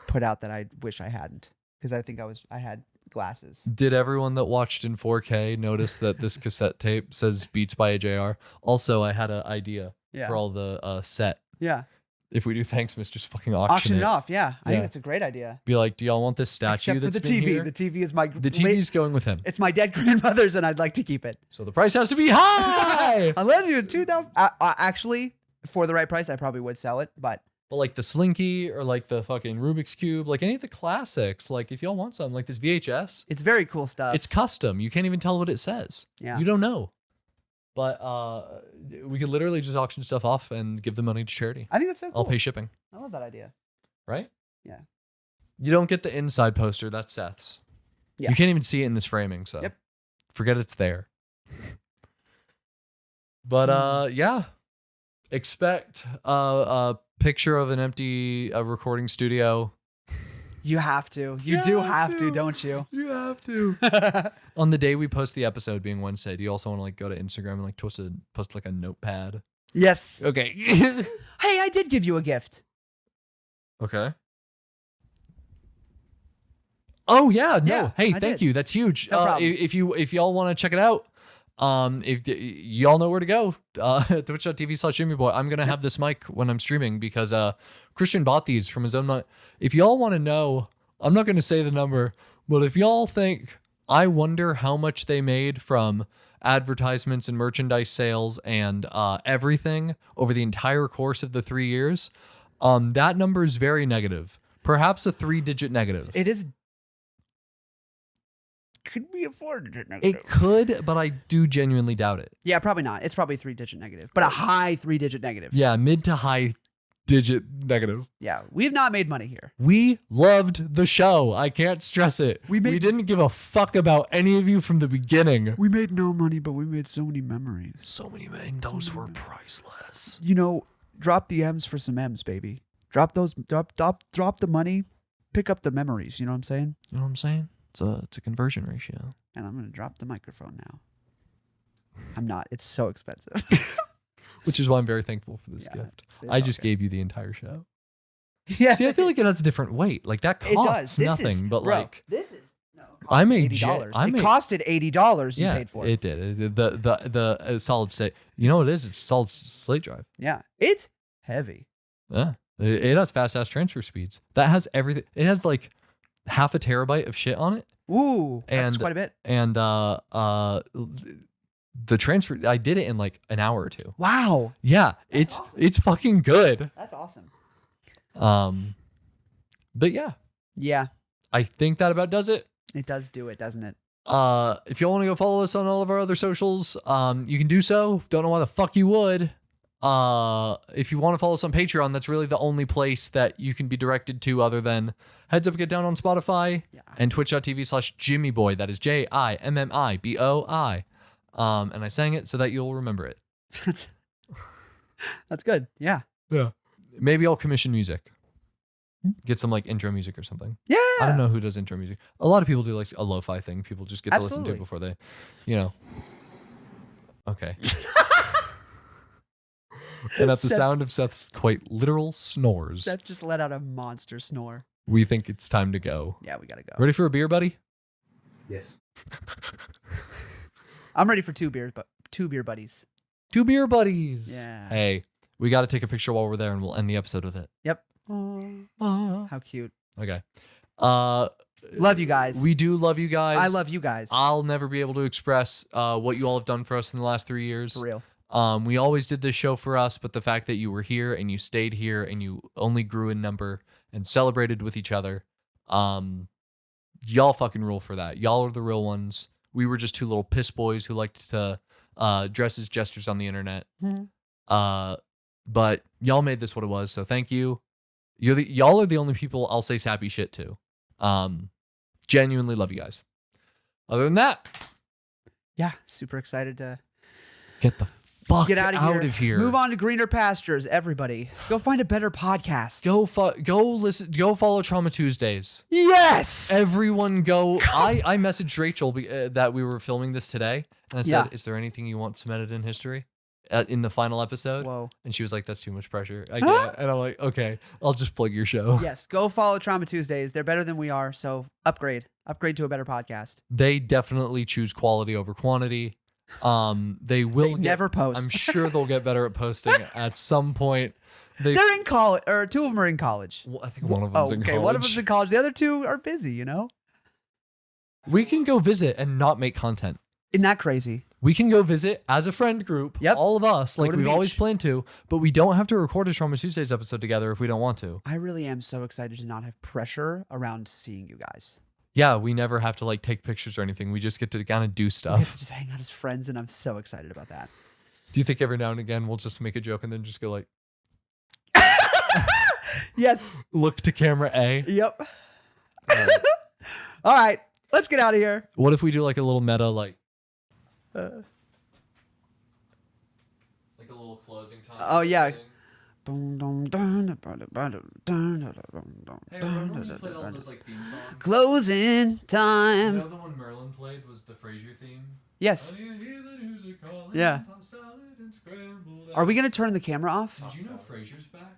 put out that I wish I hadn't, because I think I had glasses. Did everyone that watched in 4K notice that this cassette tape says Beats by AJR? Also, I had an idea Yeah. for all the set. Yeah. If we do Thanksmas, just fucking Auction it. it off. Yeah. I Yeah. think it's a great idea. Be like, do y'all want this statue Except for that's the been TV. here? The TV is my The TV's going with him. It's my dead grandmother's, and I'd like to keep it. So the price has to be high. I love you. 2,000. Actually, for the right price, I probably would sell it, but But like the Slinky or like the fucking Rubik's Cube, like any of the classics, like if y'all want something like this VHS, it's very cool stuff. it's custom. You can't even tell what it says. Yeah. You don't know. But we could literally just auction stuff off and give the money to charity. I think that's so cool. I'll pay shipping. I love that idea. Right? Yeah. You don't get the inside poster. That's Seth's. Yeah. You can't even see it in this framing. So Yep. forget it's there. But yeah. Expect a picture of an empty recording studio. You have to. You do have to, don't you? You have to. On the day we post the episode being Wednesday, do you also want to like go to Instagram and like post like a notepad? Yes. Okay. Hey, I did give you a gift. Okay. Oh yeah, no. Yeah, Hey, I thank did. you. That's huge. No problem. If y'all want to check it out, if y'all know where to go, twitch.tv/JimmyBoy. I'm gonna have this mic when I'm streaming because Christian bought these from his own money. If y'all want to know, I'm not gonna say the number, but if y'all think, I wonder how much they made from advertisements and merchandise sales and everything over the entire course of the 3 years, that number is very negative. Perhaps a 3-digit negative. It is. Could we afford it? It could, but I do genuinely doubt it. Yeah, probably not. It's probably 3-digit negative, but a high 3-digit negative. Yeah, mid to high digit negative. Yeah, we've not made money here. We loved the show. I can't stress it. We didn't give a fuck about any of you from the beginning. We made no money, but we made so many memories. So many men. Those were priceless. You know, drop the M's for some M's, baby. Drop those. Drop the money. Pick up the memories. You know what I'm saying? You know what I'm saying? It's a conversion ratio. And I'm gonna drop the microphone now. I'm not. It's so expensive. Which is why I'm very thankful for this Yeah, gift. it's I just okay. gave you the entire show. Yeah. See, I feel like it has a different weight. Like that It costs does. This nothing, is, but bro, like this is. No, it I costed made $80. I It made- costed $80. You yeah, paid for it. it did. The solid state. You know what it is? It's solid slate drive. Yeah, it's heavy. Yeah, it has fast ass transfer speeds. That has everything. It has like half a terabyte of shit on it, Ooh, that's And- quite a bit. and the transfer. I did it in like an hour or two. Wow, Yeah, it's fucking good. that's awesome. But yeah, Yeah, I think that about does it. it does do it, doesn't it? If y'all want to go follow us on all of our other socials, you can do so. Don't know why the fuck you would. If you want to follow us on Patreon, that's really the only place that you can be directed to other than Heads Up Get Down on Spotify and twitch.tv/JimmyBoy. That is JIMMIBOI. And I sang it so that you'll remember it. That's good. Yeah. Yeah. Maybe I'll commission music. Get some like intro music or something. Yeah. I don't know who does intro music. A lot of people do like a lo-fi thing. People just get to listen to Absolutely. it before they, you know. Okay. And at the Seth- sound of Seth's quite literal snores, Seth just let out a monster snore. we think it's time to go. Yeah, we gotta go. Ready for a beer, buddy? Yes. I'm ready for 2 beers, but 2 beer buddies. 2 beer buddies. Yeah. Hey, we got to take a picture while we're there, and we'll end the episode with it. Yep. How cute. Okay. Love you guys. We do love you guys. I love you guys. I'll never be able to express what you all have done for us in the last 3 years. For real. We always did this show for us, but the fact that you were here and you stayed here and you only grew in number and celebrated with each other, y'all fucking rule for that. Y'all are the real ones. We were just 2 little piss boys who liked to dress as jesters on the internet. But y'all made this what it was, so thank you. Y'all are the only people I'll say sappy shit to. Genuinely love you guys. Other than that, Yeah, super excited to get the fuck get out of here. Move on to greener pastures, everybody. Go find a better podcast. Go follow Trauma Tuesdays. Yes. Everyone go. I messaged Rachel that we were filming this today, and I said, Yeah. "Is there anything you want cemented in history in the final episode?" Whoa. And she was like, "That's too much pressure." I get it. And I'm like, "Okay, I'll just plug your show." Yes, go follow Trauma Tuesdays. They're better than we are, so upgrade to a better podcast. They definitely choose quality over quantity. They will Never post. I'm sure they'll get better at posting at some point. They're in college, or 2 of them are in college. Well, I think one of them's in college. One of them's in college. The other 2 are busy. You know, We can go visit and not make content. isn't that crazy? We can go visit as a friend group, Yep. all of us, Go like to the we've always beach. planned to, but we don't have to record a Trauma Tuesdays episode together if we don't want to. I really am so excited to not have pressure around seeing you guys. Yeah, we never have to like take pictures or anything. We just get to kind of do We have stuff. to just hang out as friends, and I'm so excited about that. Do you think every now and again we'll just make a joke and then just go like, Yes. look to camera A? Yep. All right. Let's get out of here. What if we do like a little meta, like a little closing time? Oh, yeah. thing? Hey, remember when you played all those like theme songs? Closing You time. know the one Merlin played was the Frasier theme? Yes. Oh, you hear the news are calling, Yeah. tossed salad and scrambled Are we going to eggs. turn the camera off? Did you know Frasier's back?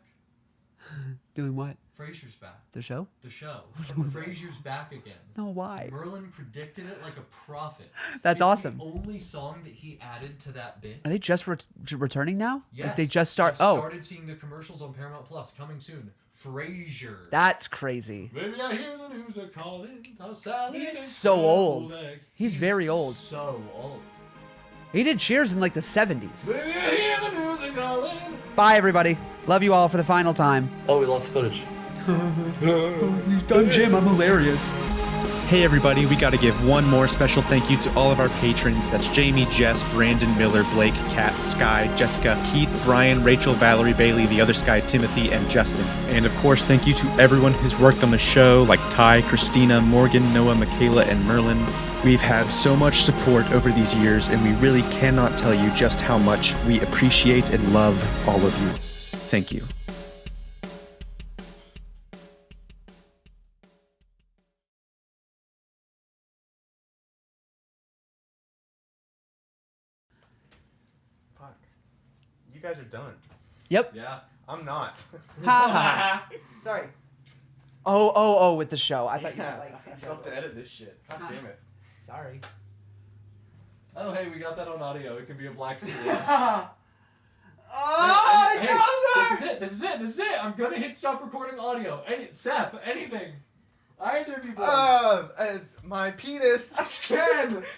Doing what? Frasier's back. The show? The show. Frasier's back again. No, why? Merlin predicted it like a prophet. That's It's awesome. The only song that he added to that bit. Are they just returning now? Yes. Like they just start. I've Oh, started seeing the commercials on Paramount Plus coming soon. Frasier. that's crazy. Maybe I hear the news are calling. Toss salad He's and so old. scrambled eggs. He's very old. So old. He did Cheers in like the 70s. Maybe I hear the news are calling. Bye, everybody. Love you all for the final time. Oh, we lost footage. I'm Jim. I'm hilarious. Hey everybody, we gotta give one more special thank you to all of our patrons. That's Jamie, Jess, Brandon, Miller, Blake, Kat, Sky, Jessica, Keith, Brian, Rachel, Valerie, Bailey, the other Sky, Timothy, and Justin. And of course, thank you to everyone who's worked on the show, like Ty, Christina, Morgan, Noah, Michaela, and Merlin. We've had so much support over these years, and we really cannot tell you just how much we appreciate and love all of you. Thank you. Fuck. You guys are done. Yep. Yeah. I'm not. Ha ha. Sorry. Oh, with the show. I thought you Yeah, meant like. I still have to edit this shit. God damn it. Sorry. Oh, hey, we got that on audio. It can be a black screen. Oh, Hey, this is it. I'm gonna hit stop recording audio. Seth, anything. Either of you boys. My penis. 10,